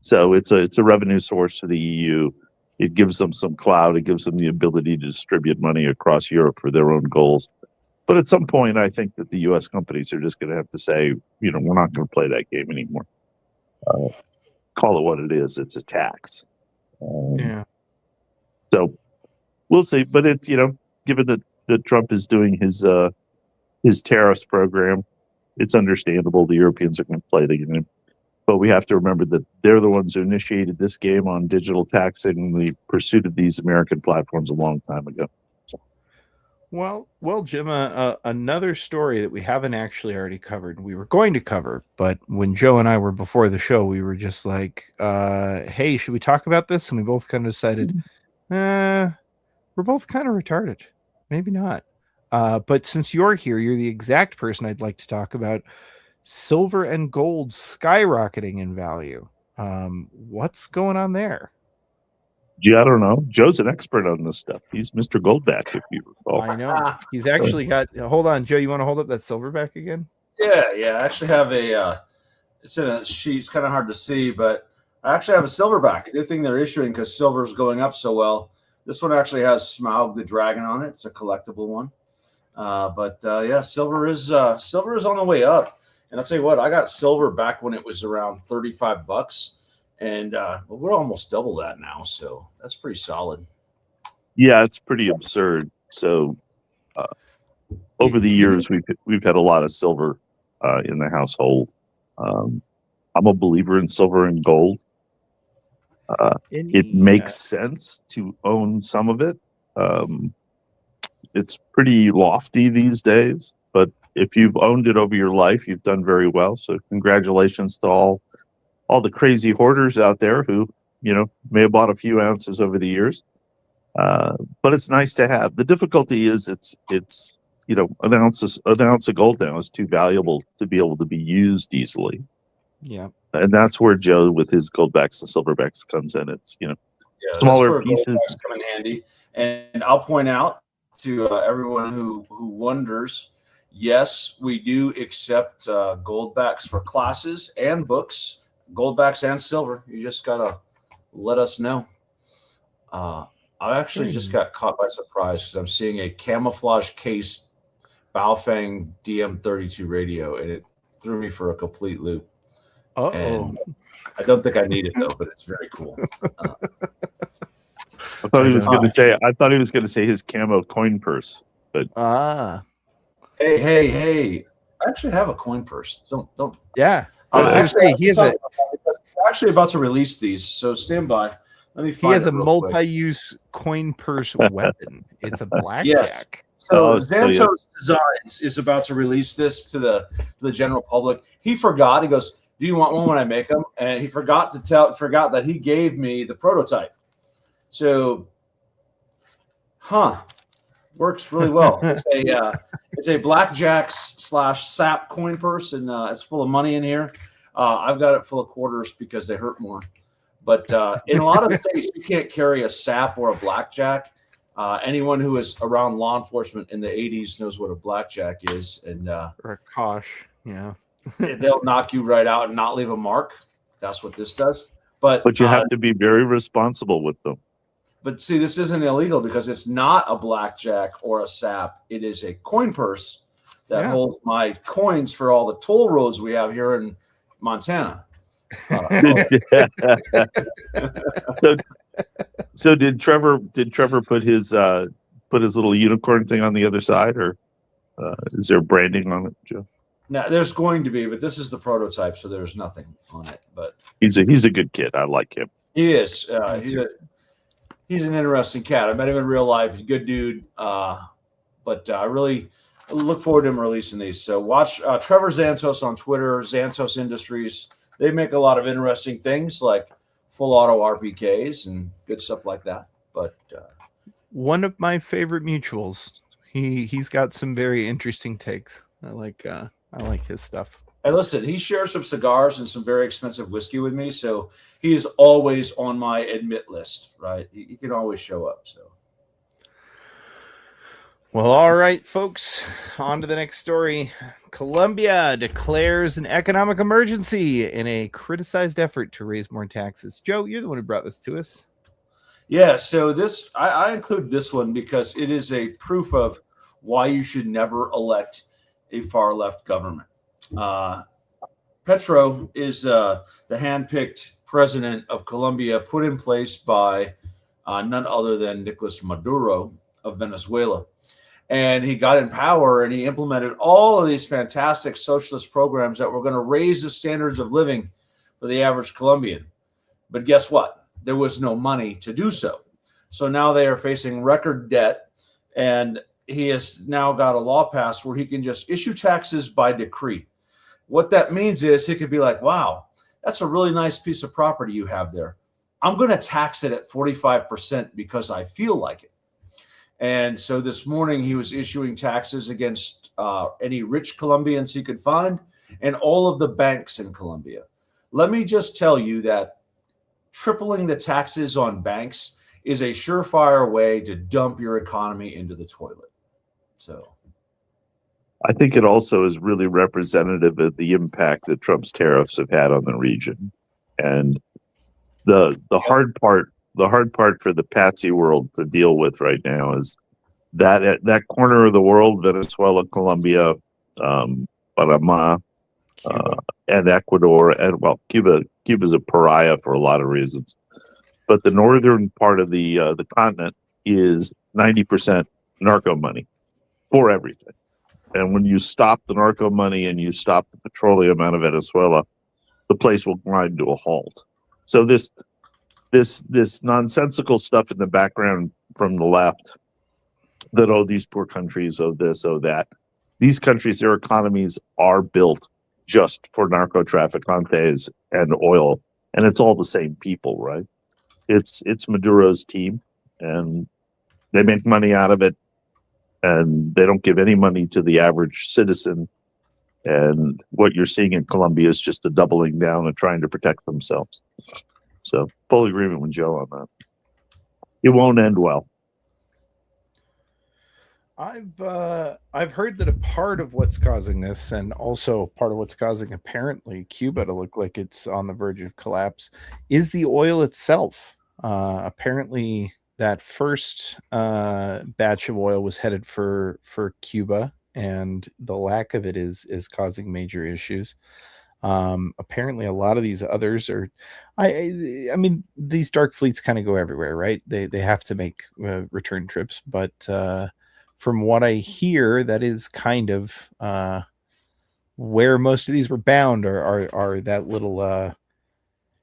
So it's a revenue source for the EU. It gives them some clout. It gives them the ability to distribute money across Europe for their own goals. But at some point, I think that the U.S. companies are just going to have to say, we're not going to play that game anymore. Call it what it is. It's a tax. Yeah. So we'll see. But it's, given that Trump is doing his tariffs program, it's understandable the Europeans are going to play the game. But we have to remember that they're the ones who initiated this game on digital taxing and the pursuit of these American platforms a long time ago. Well, Jim, another story that we haven't actually already covered, we were going to cover, but when Joe and I were before the show, we were just like, hey, should we talk about this? And we both kind of decided, we're both kind of retarded. Maybe not. But since you're here, you're the exact person I'd like to talk about. Silver and gold skyrocketing in value. What's going on there? Yeah, I don't know. Joe's an expert on this stuff. He's Mr. Goldback, if you recall. I know. He's actually got. Hold on, Joe. You want to hold up that silverback again? Yeah. I actually have it's in a sheet. It's kind of hard to see, but I actually have a silverback. Good thing they're issuing because silver's going up so well. This one actually has Smaug the Dragon on it. It's a collectible one. But silver is on the way up. And I'll tell you what, I got silver back when it was around $35. And we're almost double that now, so that's pretty solid. Yeah, it's pretty absurd. So over the years, we've had a lot of silver in the household. I'm a believer in silver and gold. It makes sense to own some of it. It's pretty lofty these days, but if you've owned it over your life, you've done very well. So congratulations to all the crazy hoarders out there who, may have bought a few ounces over the years. But it's nice to have. The difficulty is it's an ounce of gold now is too valuable to be able to be used easily. Yeah. And that's where Joe with his goldbacks and silverbacks comes in. It's, smaller pieces come in handy. And I'll point out to everyone who wonders, yes, we do accept goldbacks for classes and books. Goldbacks and silver. You just gotta let us know. I actually just got caught by surprise because I'm seeing a camouflage case Baofeng DM32 radio, and it threw me for a complete loop. And I don't think I need it though, but it's very cool. I thought he was don't going to say. I thought he was going to say his camo coin purse. But Hey! I actually have a coin purse. Don't. Yeah, I was going to say he has a. We're actually about to release these, so stand by. Let me He find has it a real quick. multi-use coin purse weapon. It's a blackjack. Yes. So Xantos Designs is about to release this to the general public. He forgot. He goes, "Do you want one when I make them?" And he forgot that he gave me the prototype. So, works really well. It's a blackjack / sap coin purse, and it's full of money in here. I've got it full of quarters because they hurt more. But in a lot of states, you can't carry a sap or a blackjack. Anyone who was around law enforcement in the 80s knows what a blackjack is. And Or a kosh, yeah. They'll knock you right out and not leave a mark. That's what this does. But you have to be very responsible with them. But see, this isn't illegal because it's not a blackjack or a sap. It is a coin purse that holds my coins for all the toll roads we have here in Montana. So did Trevor put his little unicorn thing on the other side, or is there branding on it, Joe? Now there's going to be, but this is the prototype, so there's nothing on it. But he's a good kid. I like him. He is. He's an interesting cat. I met him in real life. He's a good dude. But I really look forward to him releasing these. So watch Trevor Xantos on Twitter, Xantos Industries. They make a lot of interesting things like full auto RPKs and good stuff like that. But one of my favorite mutuals. He's got some very interesting takes. I like his stuff. And listen, he shares some cigars and some very expensive whiskey with me, so he is always on my admit list, right? He can always show up. So, well, all right, folks, on to the next story. Colombia declares an economic emergency in a criticized effort to raise more taxes. Joe, you're the one who brought this to us. Yeah, so I include this one because it is a proof of why you should never elect a far left government. Petro is the handpicked president of Colombia, put in place by none other than Nicolas Maduro of Venezuela. And he got in power and he implemented all of these fantastic socialist programs that were going to raise the standards of living for the average Colombian. But guess what? There was no money to do so. So now they are facing record debt, and he has now got a law passed where he can just issue taxes by decree. What that means is he could be like, wow, that's a really nice piece of property you have there. I'm going to tax it at 45% because I feel like it. And so this morning he was issuing taxes against any rich Colombians he could find and all of the banks in Colombia. Let me just tell you that tripling the taxes on banks is a surefire way to dump your economy into the toilet. So I think it also is really representative of the impact that Trump's tariffs have had on the region. And the hard part for the patsy world to deal with right now is that at that corner of the world, Venezuela, Colombia, Panama, and Ecuador, and Cuba's a pariah for a lot of reasons. But the northern part of the continent is 90% narco money for everything. And when you stop the narco money and you stop the petroleum out of Venezuela, the place will grind to a halt. So this nonsensical stuff in the background from the left that, oh, these poor countries, oh, this, oh, that. These countries, their economies are built just for narco traficantes and oil. And it's all the same people, right? It's Maduro's team, and they make money out of it. And they don't give any money to the average citizen. And what you're seeing in Colombia is just a doubling down and trying to protect themselves. So full agreement with Joe on that. It won't end well. I've heard that a part of what's causing this, and also part of what's causing apparently Cuba to look like it's on the verge of collapse, is the oil itself. Apparently that first batch of oil was headed for Cuba, and the lack of it is causing major issues. Apparently, a lot of these others are. I mean, these dark fleets kind of go everywhere, right? They have to make return trips, but from what I hear, that is kind of where most of these were bound, are that little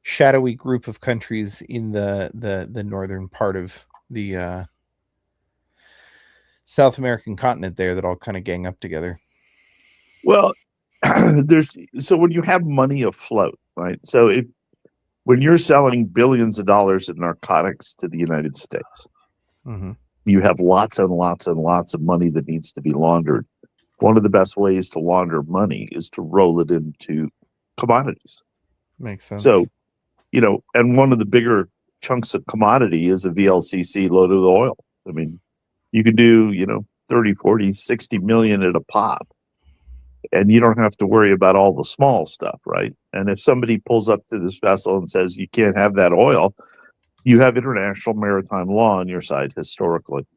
shadowy group of countries in the northern part of the South American continent there that all kind of gang up together. Well, so when you have money afloat, right? So when you're selling billions of dollars in narcotics to the United States, you have lots and lots and lots of money that needs to be laundered. One of the best ways to launder money is to roll it into commodities. Makes sense. So, and one of the bigger chunks of commodity is a VLCC loaded with oil. I mean, you could do, 30, 40, 60 million at a pop. And you don't have to worry about all the small stuff, right? And if somebody pulls up to this vessel and says you can't have that oil, you have international maritime law on your side historically.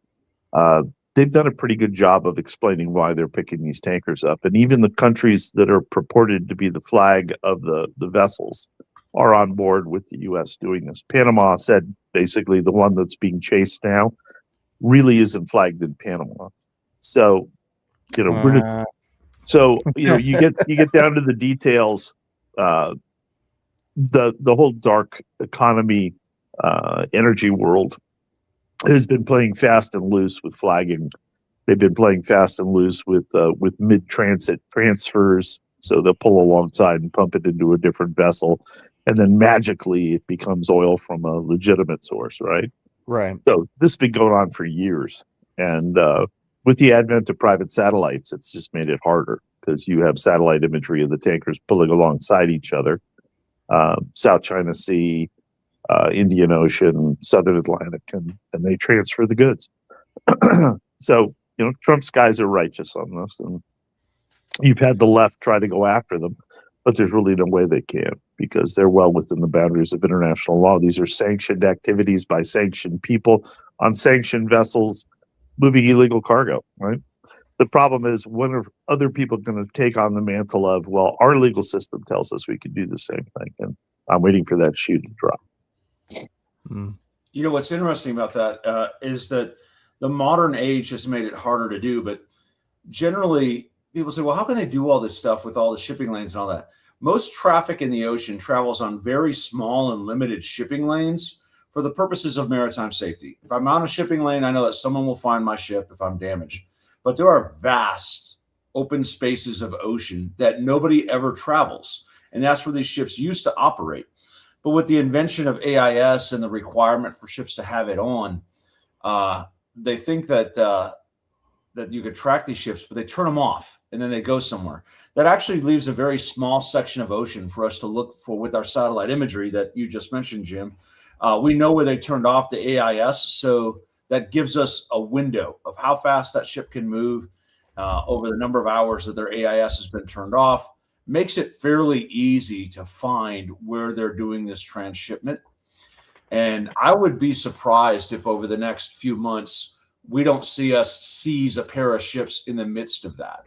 They've done a pretty good job of explaining why they're picking these tankers up. And even the countries that are purported to be the flag of the vessels are on board with the U.S. doing this. Panama said basically the one that's being chased now really isn't flagged in Panama. So, you get down to the details. The whole dark economy, energy world has been playing fast and loose with flagging. They've been playing fast and loose with mid-transit transfers. So they'll pull alongside and pump it into a different vessel, and then magically it becomes oil from a legitimate source, right? Right. So this has been going on for years, and with the advent of private satellites, it's just made it harder because you have satellite imagery of the tankers pulling alongside each other, South China Sea, Indian Ocean, Southern Atlantic, and they transfer the goods. So, Trump's guys are righteous on this, and you've had the left try to go after them, but there's really no way they can because they're well within the boundaries of international law. These are sanctioned activities by sanctioned people on sanctioned vessels moving illegal cargo, right? The problem is, when are other people going to take on the mantle of, well, our legal system tells us we can do the same thing, and I'm waiting for that shoe to drop. What's interesting about that is that the modern age has made it harder to do, but generally people say, well, how can they do all this stuff with all the shipping lanes and all that? Most traffic in the ocean travels on very small and limited shipping lanes for the purposes of maritime safety. If I'm on a shipping lane, I know that someone will find my ship if I'm damaged. But there are vast open spaces of ocean that nobody ever travels. And that's where these ships used to operate. But with the invention of AIS and the requirement for ships to have it on, they think that that you could track these ships, but they turn them off and then they go somewhere. That actually leaves a very small section of ocean for us to look for with our satellite imagery that you just mentioned, Jim. We know where they turned off the AIS, so that gives us a window of how fast that ship can move over the number of hours that their AIS has been turned off. Makes it fairly easy to find where they're doing this transshipment. And I would be surprised if over the next few months, we don't see us seize a pair of ships in the midst of that.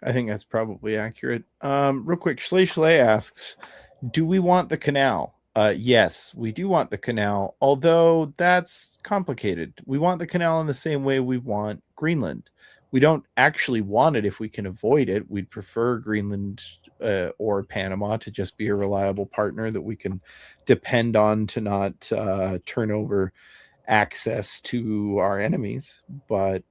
I think that's probably accurate. Real quick, Schley asks, do we want the canal? Yes, we do want the canal, although that's complicated. We want the canal in the same way we want Greenland. We don't actually want it if we can avoid it. We'd prefer Greenland or Panama to just be a reliable partner that we can depend on to not turn over access to our enemies. But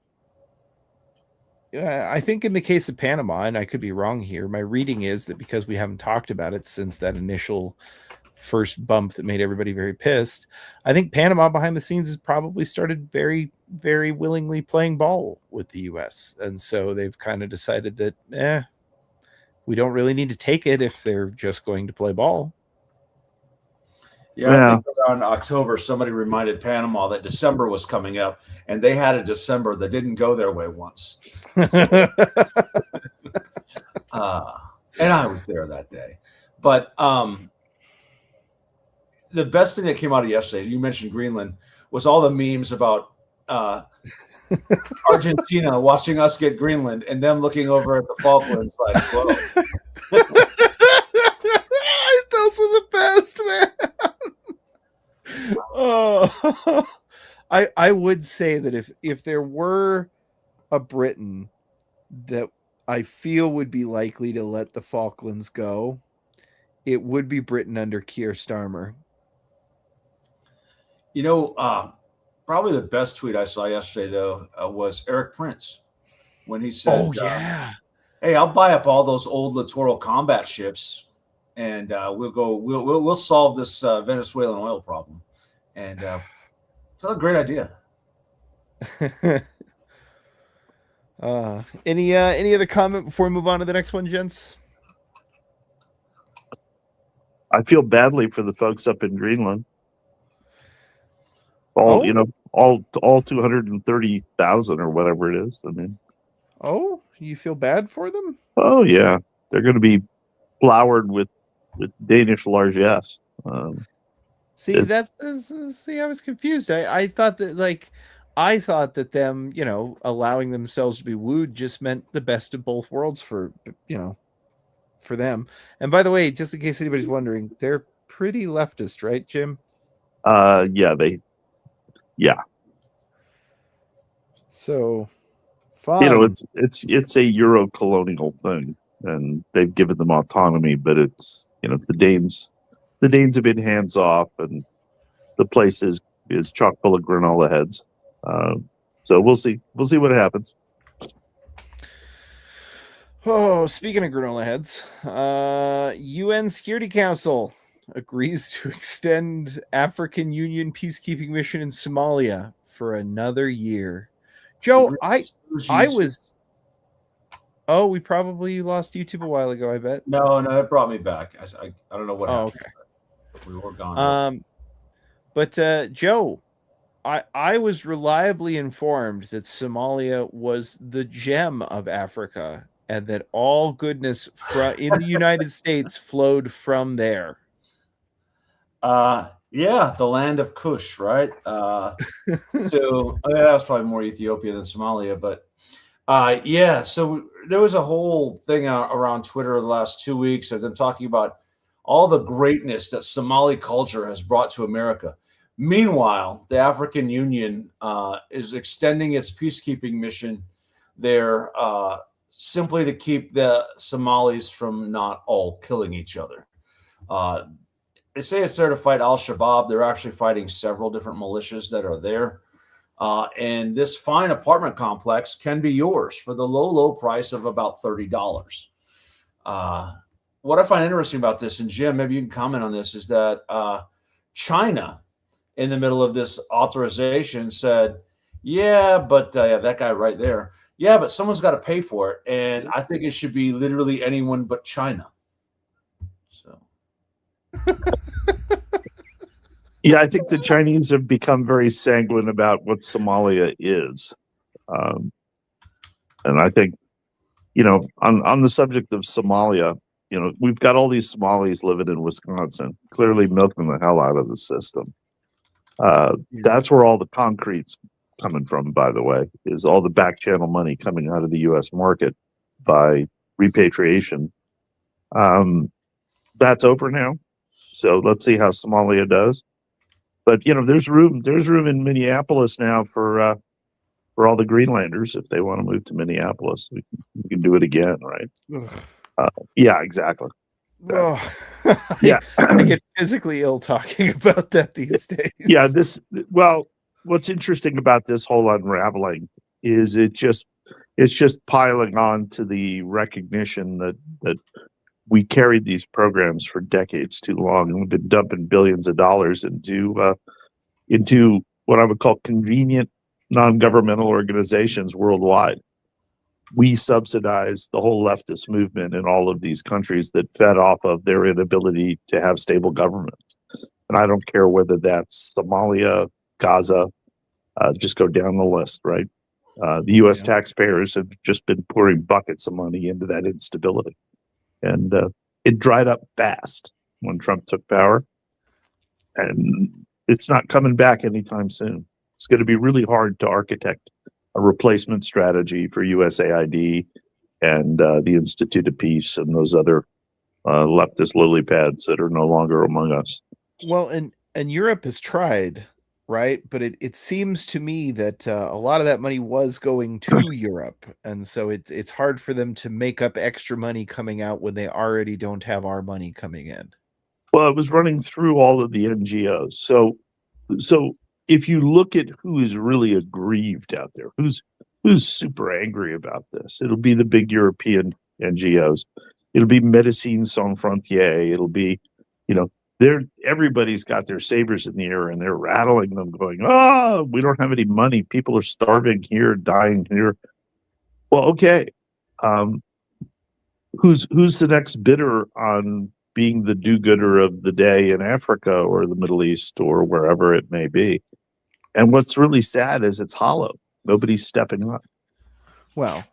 I think in the case of Panama, and I could be wrong here, my reading is that because we haven't talked about it since that initial first bump that made everybody very pissed, I think Panama behind the scenes has probably started very, very willingly playing ball with the US. And so they've kind of decided that, we don't really need to take it if they're just going to play ball. Yeah, I think around October, somebody reminded Panama that December was coming up, and they had a December that didn't go their way once. So, and I was there that day. But the best thing that came out of yesterday, you mentioned Greenland, was all the memes about Argentina watching us get Greenland and them looking over at the Falklands like, whoa. Those are the best, man. Oh, I would say that if there were a Britain that I feel would be likely to let the Falklands go, it would be Britain under Keir Starmer. You know, probably the best tweet I saw yesterday, though, was Eric Prince when he said, "Oh yeah, hey, I'll buy up all those old littoral combat ships, and we'll solve this Venezuelan oil problem." And it's not a great idea. Any other comment before we move on to the next one, gents? I feel badly for the folks up in Greenland. All 230,000 or whatever it is. I mean, oh, you feel bad for them? Oh yeah, they're going to be flowered with Danish largesse. See, I was confused. I thought that them, allowing themselves to be wooed just meant the best of both worlds for them. And by the way, just in case anybody's wondering, they're pretty leftist, right, Jim? Yeah. So, fine. It's a Euro-colonial thing, and they've given them autonomy, but it's the Danes have been hands off, and the place is chock full of granola heads. So we'll see what happens. Oh, speaking of granola heads, UN Security Council agrees to extend African Union peacekeeping mission in Somalia for another year. Joe, we probably lost YouTube a while ago, I bet. No, it brought me back. I don't know what happened. Okay. We were gone. But Joe, I was reliably informed that Somalia was the gem of Africa and that all goodness in the United States flowed from there. Yeah, the land of Kush, right? So that was probably more Ethiopia than Somalia, but yeah. So there was a whole thing around Twitter the last 2 weeks of them talking about all the greatness that Somali culture has brought to America. Meanwhile, the African Union is extending its peacekeeping mission there simply to keep the Somalis from not all killing each other. They say it's there to fight al-Shabaab. They're actually fighting several different militias that are there. And this fine apartment complex can be yours for the low price of about $30. What I find interesting about this, and Jim, maybe you can comment on this, is that China, in the middle of this authorization, said, yeah, but that guy right there, yeah, but someone's got to pay for it. And I think it should be literally anyone but China. So. Yeah, I think the Chinese have become very sanguine about what Somalia is. And I think, on the subject of Somalia, we've got all these Somalis living in Wisconsin, clearly milking the hell out of the system. That's where all the concrete's coming from, by the way, is all the back channel money coming out of the U.S. market by repatriation. That's over now. So let's see how Somalia does. But there's room in Minneapolis now for all the Greenlanders if they want to move to Minneapolis. We can do it again, right? Yeah, exactly. Yeah, I get physically ill talking about that these days. Yeah, what's interesting about this whole unraveling is it's just piling on to the recognition that we carried these programs for decades too long, and we've been dumping billions of dollars into what I would call convenient non-governmental organizations worldwide. We subsidize the whole leftist movement in all of these countries that fed off of their inability to have stable governments. And I don't care whether that's Somalia, Gaza, just go down the list, right? The U.S. taxpayers have just been pouring buckets of money into that instability. And it dried up fast when Trump took power. And it's not coming back anytime soon. It's going to be really hard to architect replacement strategy for USAID and the Institute of Peace and those other leftist lily pads that are no longer among us. Well, and Europe has tried, right? But it seems to me that a lot of that money was going to Europe, and so it's hard for them to make up extra money coming out when they already don't have our money coming in. Well, it was running through all of the NGOs. So if you look at who is really aggrieved out there, who's super angry about this, it'll be the big European NGOs. It'll be Médecins Sans Frontières. It'll be, everybody's got their sabers in the air and they're rattling them, going, "Oh, we don't have any money. People are starving here, dying here." Well, okay. Who's the next bidder on being the do-gooder of the day in Africa or the Middle East or wherever it may be? And what's really sad is it's hollow. Nobody's stepping up. Well,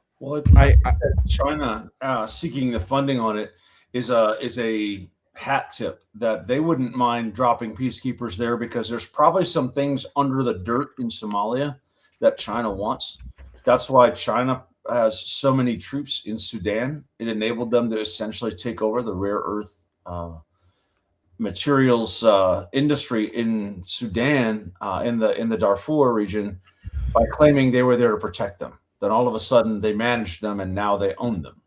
China seeking the funding on it is a hat tip that they wouldn't mind dropping peacekeepers there, because there's probably some things under the dirt in Somalia that China wants. That's why China has so many troops in Sudan. It enabled them to essentially take over the rare earth materials industry in Sudan, in the Darfur region, by claiming they were there to protect them. Then all of a sudden they managed them and now they own them.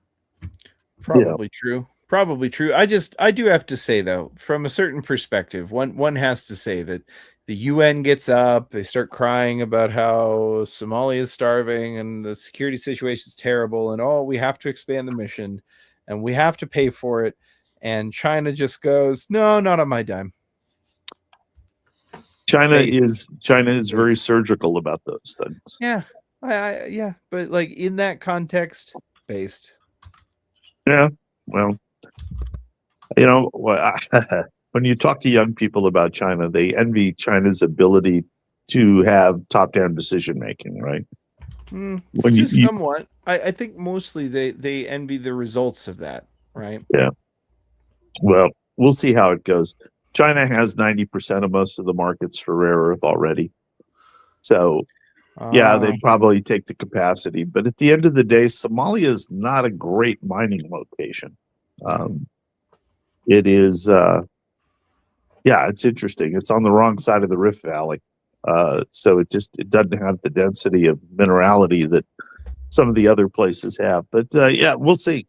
Probably true. Probably true. I do have to say, though, from a certain perspective, one has to say that the UN gets up, they start crying about how Somalia is starving and the security situation is terrible, and we have to expand the mission and we have to pay for it. And China just goes, "No, not on my dime." China is very surgical about those things. Yeah, yeah, but like in that context, based. Yeah, well, when you talk to young people about China, they envy China's ability to have top-down decision making, right? Somewhat. I think mostly they envy the results of that, right? Yeah. Well, we'll see how it goes. China has 90% of most of the markets for rare earth already. So, yeah, they probably take the capacity. But at the end of the day, Somalia is not a great mining location. It is, it's interesting. It's on the wrong side of the Rift Valley. So it doesn't have the density of minerality that some of the other places have. But we'll see.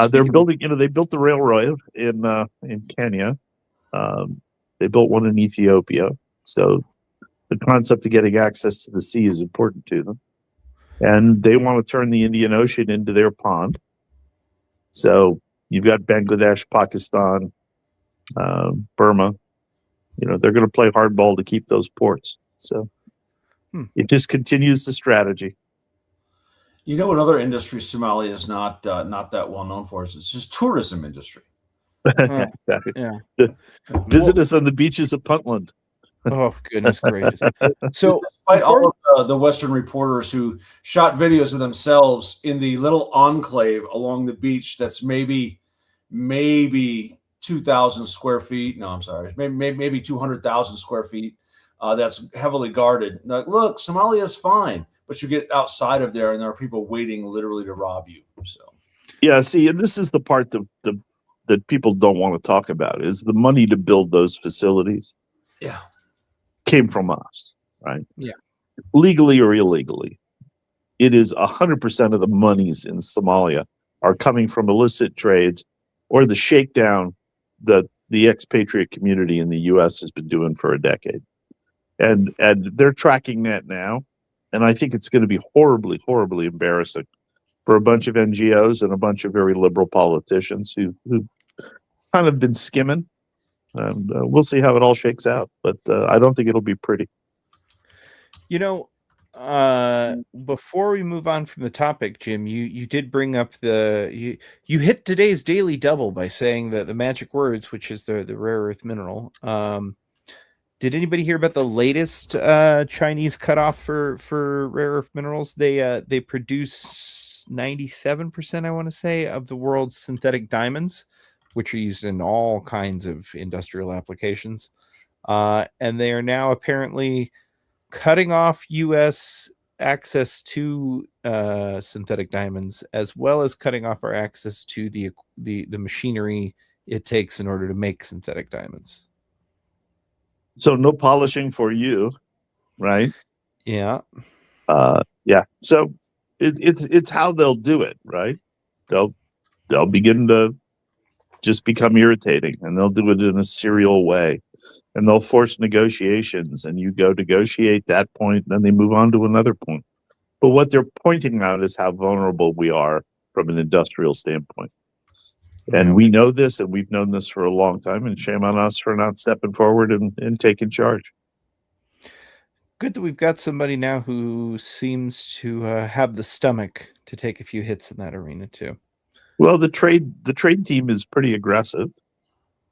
They're building, they built the railroad in Kenya. They built one in Ethiopia. So the concept of getting access to the sea is important to them. And they want to turn the Indian Ocean into their pond. So you've got Bangladesh, Pakistan, Burma. They're going to play hardball to keep those ports. So it just continues the strategy. You know what other industry Somalia is not that well known for? It's just tourism industry. Yeah. Visit us on the beaches of Puntland. Oh, goodness gracious. So despite all of the Western reporters who shot videos of themselves in the little enclave along the beach that's maybe 2,000 square feet. No, I'm sorry. Maybe 200,000 square feet. That's heavily guarded. Like, look, Somalia is fine, but you get outside of there and there are people waiting literally to rob you. So, yeah, see, and this is the part that people don't want to talk about, is the money to build those facilities. Yeah. Came from us, right? Yeah. Legally or illegally. It is 100% of the monies in Somalia are coming from illicit trades or the shakedown that the expatriate community in the U.S. has been doing for a decade. And they're tracking that now. And I think it's going to be horribly, horribly embarrassing for a bunch of NGOs and a bunch of very liberal politicians who kind of been skimming. And we'll see how it all shakes out. But I don't think it'll be pretty. Before we move on from the topic, Jim, you did bring up you hit today's daily double by saying that the magic words, which is the rare earth mineral. Did anybody hear about the latest Chinese cutoff for rare earth minerals? They produce 97%, I want to say, of the world's synthetic diamonds, which are used in all kinds of industrial applications. And they are now apparently cutting off U.S. access to synthetic diamonds, as well as cutting off our access to the machinery it takes in order to make synthetic diamonds. So no polishing for you, right? Yeah. Yeah. So it's how they'll do it, right? They'll begin to just become irritating, and they'll do it in a serial way, and they'll force negotiations, and you go negotiate that point, and then they move on to another point. But what they're pointing out is how vulnerable we are from an industrial standpoint. And we know this, and we've known this for a long time, and shame on us for not stepping forward and taking charge. Good that we've got somebody now who seems to have the stomach to take a few hits in that arena too. Well, the trade team is pretty aggressive,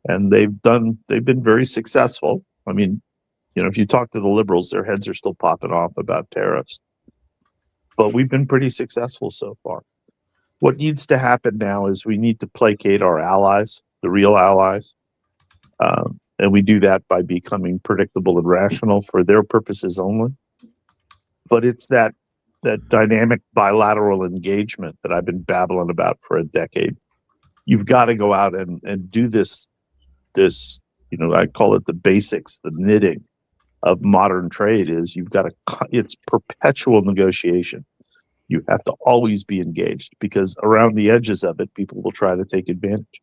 and they've been very successful. I mean, if you talk to the liberals, their heads are still popping off about tariffs. But we've been pretty successful so far. What needs to happen now is we need to placate our allies, the real allies. And we do that by becoming predictable and rational for their purposes only. But it's that dynamic bilateral engagement that I've been babbling about for a decade. You've got to go out and do this, I call it the basics, the knitting of modern trade is it's perpetual negotiation. You have to always be engaged, because around the edges of it, people will try to take advantage.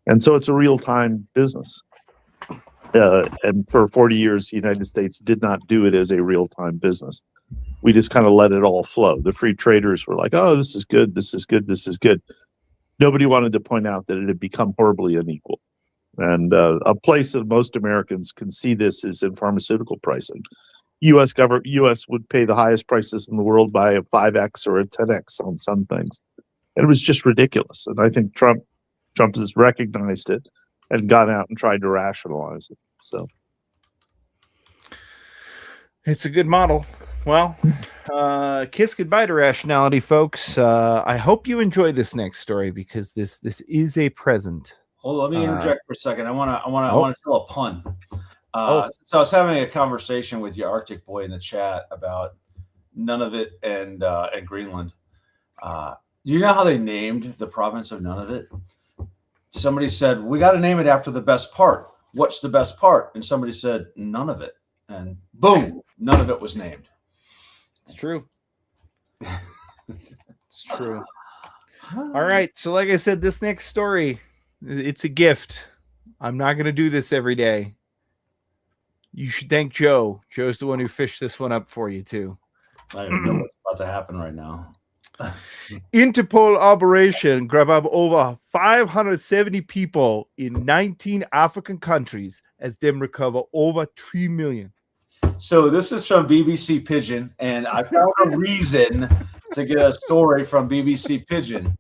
And so it's a real-time business. And for 40 years, the United States did not do it as a real-time business. We just kind of let it all flow. The free traders were like, oh, this is good, this is good, this is good. Nobody wanted to point out that it had become horribly unequal. And a place that most Americans can see this is in pharmaceutical pricing. U.S. would pay the highest prices in the world by a 5x or a 10x on some things. And it was just ridiculous. And I think Trump has recognized it and gone out and tried to rationalize it. So it's a good model. Well, kiss goodbye to rationality, folks. I hope you enjoy this next story, because this is a present. Hold on, let me interject for a second. I want to tell a pun. So I was having a conversation with your Arctic boy in the chat about Nunavut and Greenland. Do you know how they named the province of Nunavut? Somebody said, we got to name it after the best part. What's the best part? And somebody said, none of it. And boom, none of it was named. It's true. It's true. All right. So like I said, this next story, it's a gift. I'm not going to do this every day. You should thank Joe. Joe's the one who fished this one up for you, too. I don't know what's about to happen right now. Interpol operation grab up over 570 people in 19 African countries as them recover over 3 million. So this is from BBC Pidgin, and I found a reason to get a story from BBC Pidgin.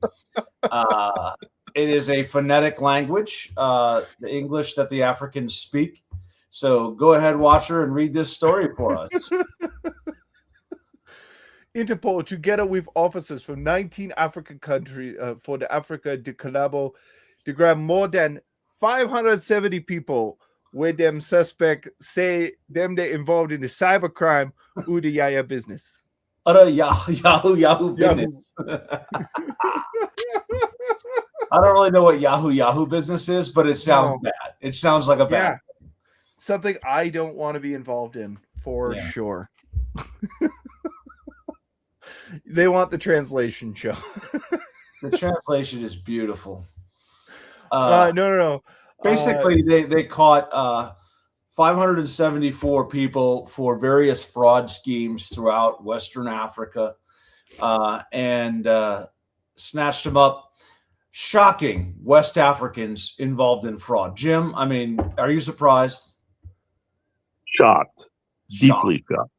It is a phonetic language, the English that the Africans speak. So go ahead, Watcher, and read this story for us. Interpol, together with officers from 19 African countries for the Africa de Collabo, to grab more than 570 people where them suspect say them they involved in the cybercrime or the Yaya business. Yahoo business. I don't really know what Yahoo business is, but it sounds bad. It sounds like a bad thing. Something I don't want to be involved in for sure. They want the translation show. The translation is beautiful. No. Basically, they caught 574 people for various fraud schemes throughout Western Africa, and snatched them up. Shocking West Africans involved in fraud. Jim, I mean, are you surprised? Shocked. Deeply shocked.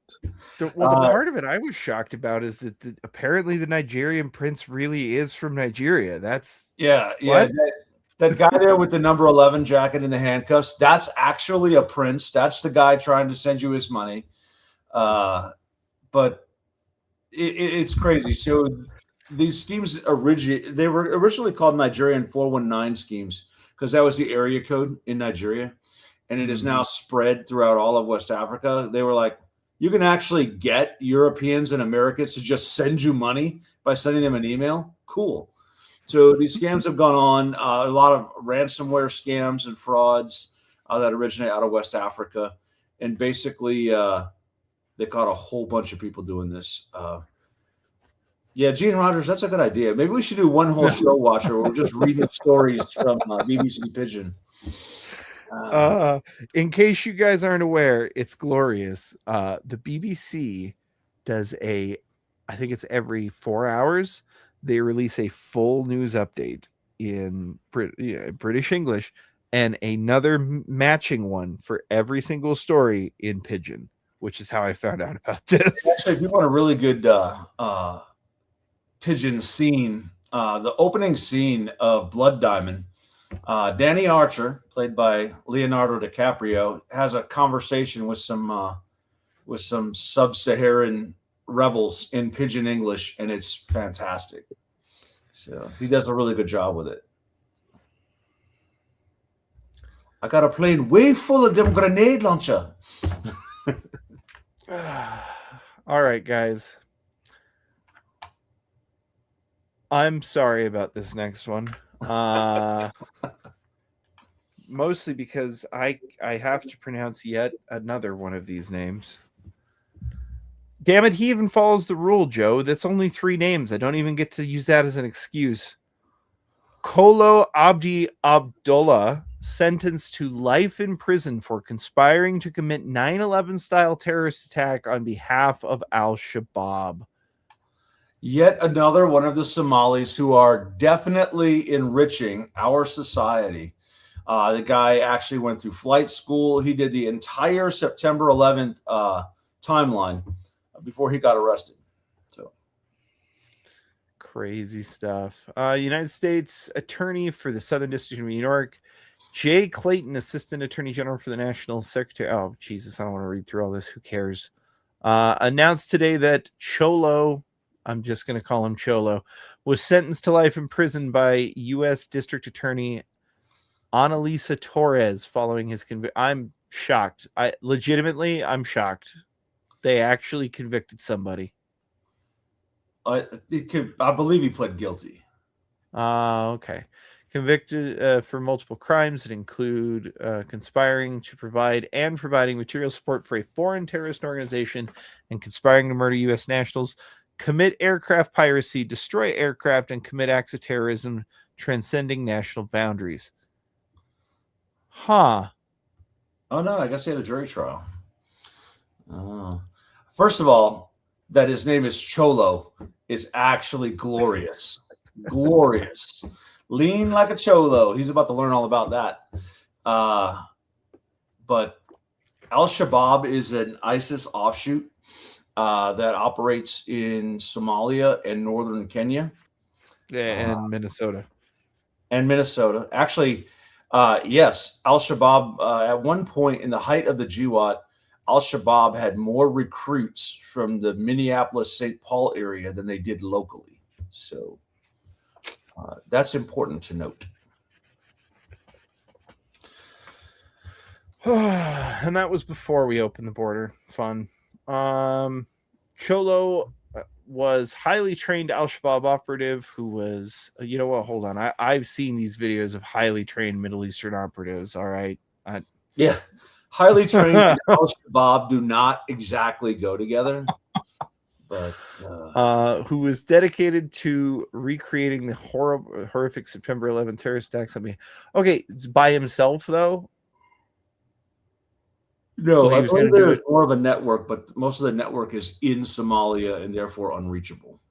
The part of it I was shocked about is that apparently the Nigerian prince really is from Nigeria. That's that guy there with the number 11 jacket and the handcuffs. That's actually a prince. That's the guy trying to send you his money. But it's crazy. So these schemes they were originally called Nigerian 419 schemes because that was the area code in Nigeria, and it is now spread throughout all of West Africa. They were like, You can actually get Europeans and Americans to just send you money by sending them an email. Cool. So these scams have gone on. A lot of ransomware scams and frauds that originate out of West Africa. And basically, they caught a whole bunch of people doing this. Yeah, Gene Rogers, that's a good idea. Maybe we should do one whole show watcher where we're just reading stories from BBC Pigeon. In case you guys aren't aware, it's glorious. The BBC does I think it's every 4 hours, they release a full news update in British English and another matching one for every single story in Pigeon, which is how I found out about this. Actually, if you want a really good Pigeon scene, the opening scene of Blood Diamond, Danny Archer, played by Leonardo DiCaprio, has a conversation with some sub-Saharan rebels in Pigeon English, and it's fantastic. So he does a really good job with it. I got a plane way full of them grenade launcher. All right, guys. I'm sorry about this next one. Mostly because I have to pronounce yet another one of these names. Damn it, he even follows the rule, Joe. That's only 3 names. I don't even get to use that as an excuse. Kolo Abdi Abdullah, sentenced to life in prison for conspiring to commit 9/11 style terrorist attack on behalf of Al-Shabaab. Yet another one of the Somalis who are definitely enriching our society. The guy actually went through flight school. He did the entire September 11th timeline before he got arrested. So crazy stuff. United States Attorney for the Southern District of New York, Jay Clayton, Assistant Attorney General for the National Secretary. Oh, Jesus, I don't want to read through all this. Who cares? Announced today that Cholo, I'm just going to call him Cholo, was sentenced to life in prison by U.S. District Attorney Annalisa Torres following his conviction. I'm shocked. I'm shocked. They actually convicted somebody. I believe he pled guilty. Okay. Convicted for multiple crimes that include conspiring to provide and providing material support for a foreign terrorist organization and conspiring to murder U.S. nationals, commit aircraft piracy, destroy aircraft, and commit acts of terrorism transcending national boundaries. Huh. Oh, no, I guess he had a jury trial. First of all, that his name is Cholo is actually glorious. Glorious. Lean like a Cholo. He's about to learn all about that. But Al-Shabaab is an ISIS offshoot that operates in Somalia and northern Kenya. And Minnesota. Actually, yes, Al-Shabaab, at one point in the height of the Jihad, Al-Shabaab had more recruits from the Minneapolis-St. Paul area than they did locally. So that's important to note. And that was before we opened the border. Fun. Cholo was highly trained Al-Shabaab operative who was, you know what, hold on. I've seen these videos of highly trained Middle Eastern operatives, all right? Yeah. Highly trained and Al-Shabaab do not exactly go together. But who was dedicated to recreating the horrific September 11th terrorist attacks on me. Okay, by himself, though? No, I believe there's more of a network, but most of the network is in Somalia and therefore unreachable.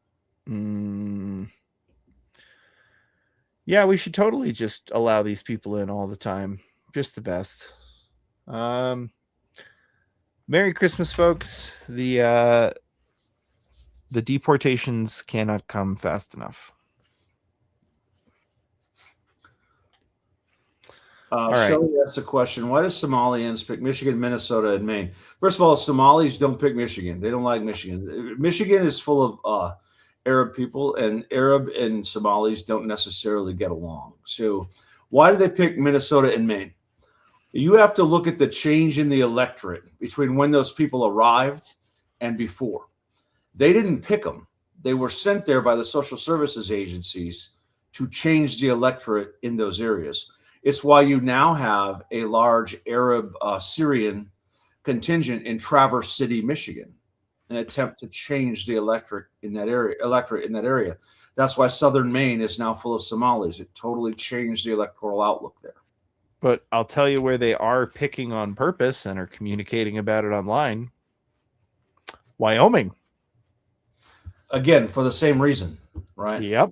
Yeah, we should totally just allow these people in all the time. Just the best. Merry Christmas, folks. The deportations cannot come fast enough. Shelley asked a question: why do Somalians pick Michigan, Minnesota, and Maine? First of all, Somalis don't pick Michigan. They don't like Michigan. Michigan is full of Arab people, and Arab and Somalis don't necessarily get along. So why do they pick Minnesota and Maine? You have to look at the change in the electorate between when those people arrived and before. They didn't pick them. They were sent there by the social services agencies to change the electorate in those areas. It's why you now have a large Arab Syrian contingent in Traverse City, Michigan, an attempt to change the electorate in that area. That's why Southern Maine is now full of Somalis. It totally changed the electoral outlook there. But I'll tell you where they are picking on purpose and are communicating about it online. Wyoming. Again, for the same reason, right? Yep.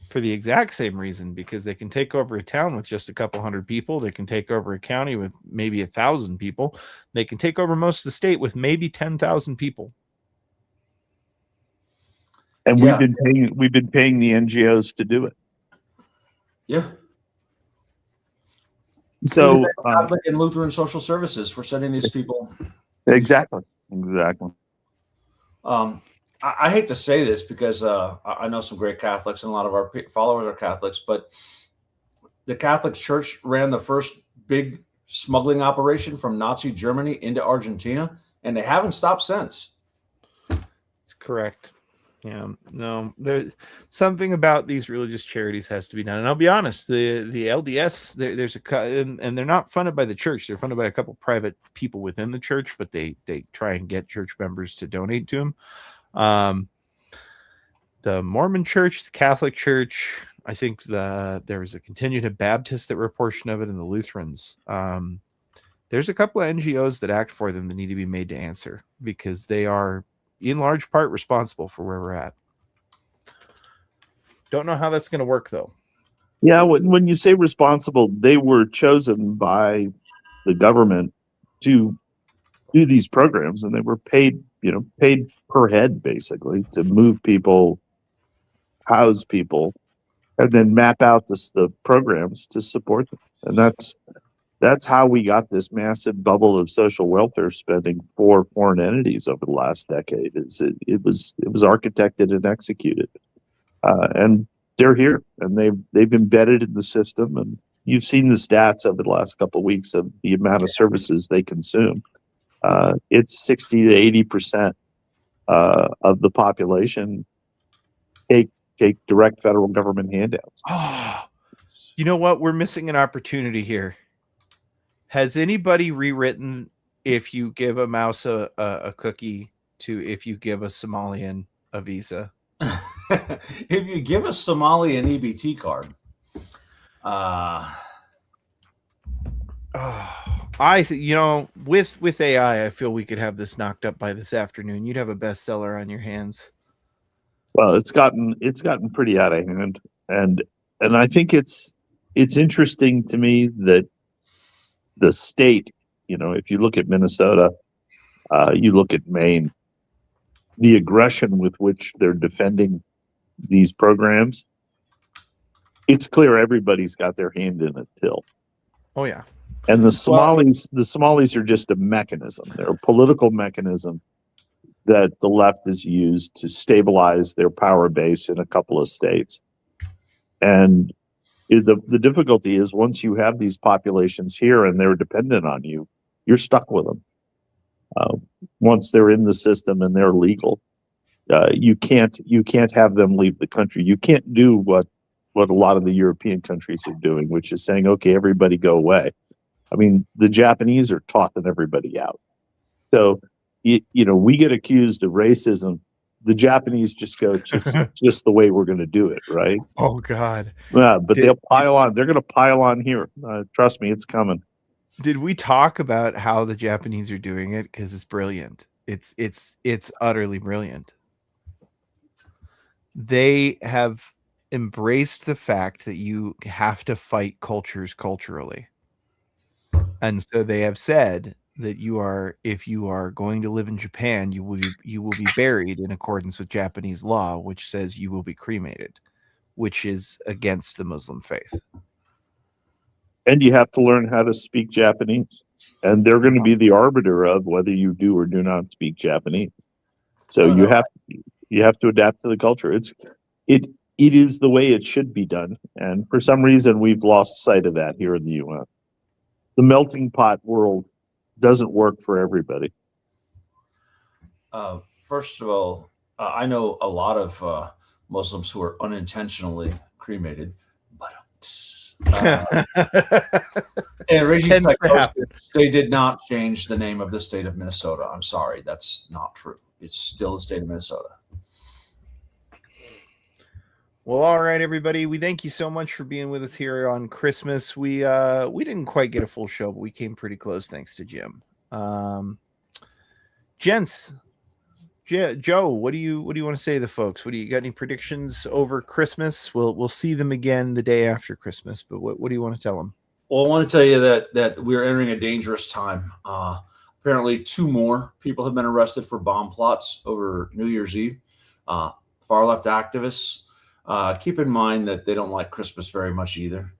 For the exact same reason, because they can take over a town with just a couple hundred people. They can take over a county with maybe 1,000 people. They can take over most of the state with maybe 10,000 people. And we've been paying the NGOs to do it. Yeah. So Catholic and Lutheran social services for sending these people. Exactly. I hate to say this because I know some great Catholics and a lot of our followers are Catholics, but the Catholic Church ran the first big smuggling operation from Nazi Germany into Argentina, and they haven't stopped since. That's correct. Yeah, no, there's something about these religious charities has to be done. And I'll be honest, the LDS, there's and they're not funded by the church. They're funded by a couple private people within the church, but they try and get church members to donate to them. The Mormon Church, the Catholic Church, I think there was a Continued Baptist that were a portion of it, and the Lutherans. There's a couple of NGOs that act for them that need to be made to answer, because they are in large part responsible for where we're at. Don't know how that's going to work, though. Yeah, when you say responsible, they were chosen by the government to do these programs, and they were paid per head, basically, to move people, house people, and then map out the programs to support them. And that's how we got this massive bubble of social welfare spending for foreign entities over the last decade. It was architected and executed, and they're here, and they've embedded in the system. And you've seen the stats over the last couple of weeks of the amount of services they consume. It's 60 to 80% of the population take direct federal government handouts. Oh, you know what? We're missing an opportunity here. Has anybody rewritten if you give a mouse a cookie to if you give a Somalian a visa? If you give a Somali an EBT card, with AI, I feel we could have this knocked up by this afternoon. You'd have a bestseller on your hands. Well, it's gotten pretty out of hand, and I think it's interesting to me that the state, if you look at Minnesota, you look at Maine, the aggression with which they're defending these programs, it's clear everybody's got their hand in it till. Oh yeah. And the Somalis are just a mechanism. They're a political mechanism that the left has used to stabilize their power base in a couple of states. And the difficulty is, once you have these populations here and they're dependent on you, you're stuck with them. Once they're in the system and they're legal, you can't have them leave the country. You can't do what a lot of the European countries are doing, which is saying, okay, everybody go away. I mean, the Japanese are tossing everybody out. So, we get accused of racism. The Japanese just go, just the way we're going to do it, right? Oh God! Yeah, but they'll pile on. They're going to pile on here. Trust me, it's coming. Did we talk about how the Japanese are doing it? Because it's brilliant. It's utterly brilliant. They have embraced the fact that you have to fight cultures culturally, and so they have said that if you are going to live in Japan, you will be buried in accordance with Japanese law, which says you will be cremated, which is against the Muslim faith. And you have to learn how to speak Japanese, and they're going to be the arbiter of whether you do or do not speak Japanese. So you have to adapt to the culture. It is the way it should be done, and for some reason we've lost sight of that here in the U.S. The melting pot world doesn't work for everybody. first of all, I know a lot of Muslims who are unintentionally cremated, but and Raging Tends to happen. Psychosis, they did not change the name of the state of Minnesota. I'm sorry, that's not true. It's still the state of Minnesota. Well, all right, everybody. We thank you so much for being with us here on Christmas. We didn't quite get a full show, but we came pretty close thanks to Jim. Gents, Joe, what do you want to say to the folks? What do you got? Any predictions over Christmas? We'll see them again the day after Christmas. But what do you want to tell them? Well, I want to tell you that we're entering a dangerous time. Apparently, 2 more people have been arrested for bomb plots over New Year's Eve. Far left activists. Keep in mind that they don't like Christmas very much either.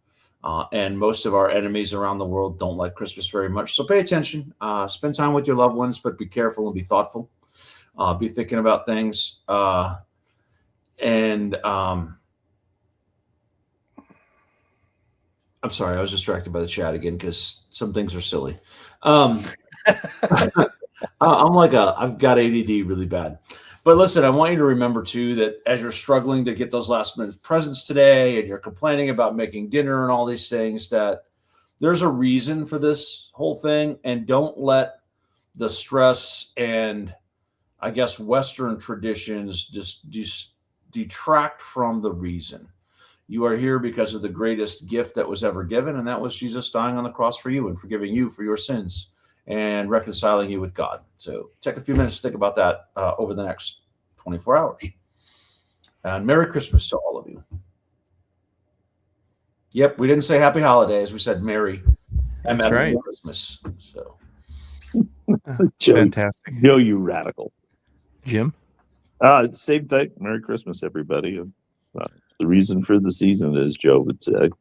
And most of our enemies around the world don't like Christmas very much. So pay attention. Spend time with your loved ones, but be careful and be thoughtful. Be thinking about things. I'm sorry, I was distracted by the chat again because some things are silly. I've got ADD really bad. But listen, I want you to remember too that as you're struggling to get those last minute presents today and you're complaining about making dinner and all these things, that there's a reason for this whole thing, and don't let the stress and I guess Western traditions just detract from the reason. You are here because of the greatest gift that was ever given, and that was Jesus dying on the cross for you and forgiving you for your sins and reconciling you with God. So take a few minutes to think about that over the next 24 hours. And Merry Christmas to all of you. Yep, we didn't say Happy Holidays. We said Merry and That's Merry right. Christmas. So Fantastic. Joe, you radical. Jim? Same thing. Merry Christmas, everybody. It's the reason for the season, as Joe would say.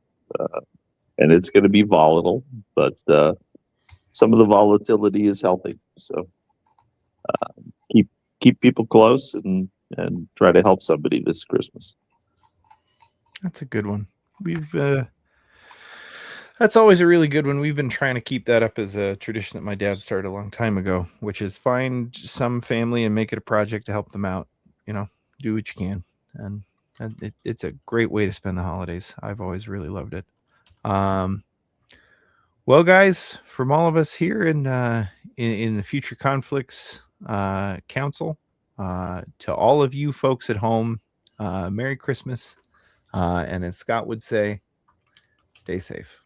And it's going to be volatile, but some of the volatility is healthy. So keep people close and try to help somebody this Christmas. That's a good one. That's always a really good one. We've been trying to keep that up as a tradition that my dad started a long time ago, which is find some family and make it a project to help them out. Do what you can. And it's a great way to spend the holidays. I've always really loved it. Well, guys, from all of us here in the Future Conflicts Council, to all of you folks at home, Merry Christmas. And as Scott would say, stay safe.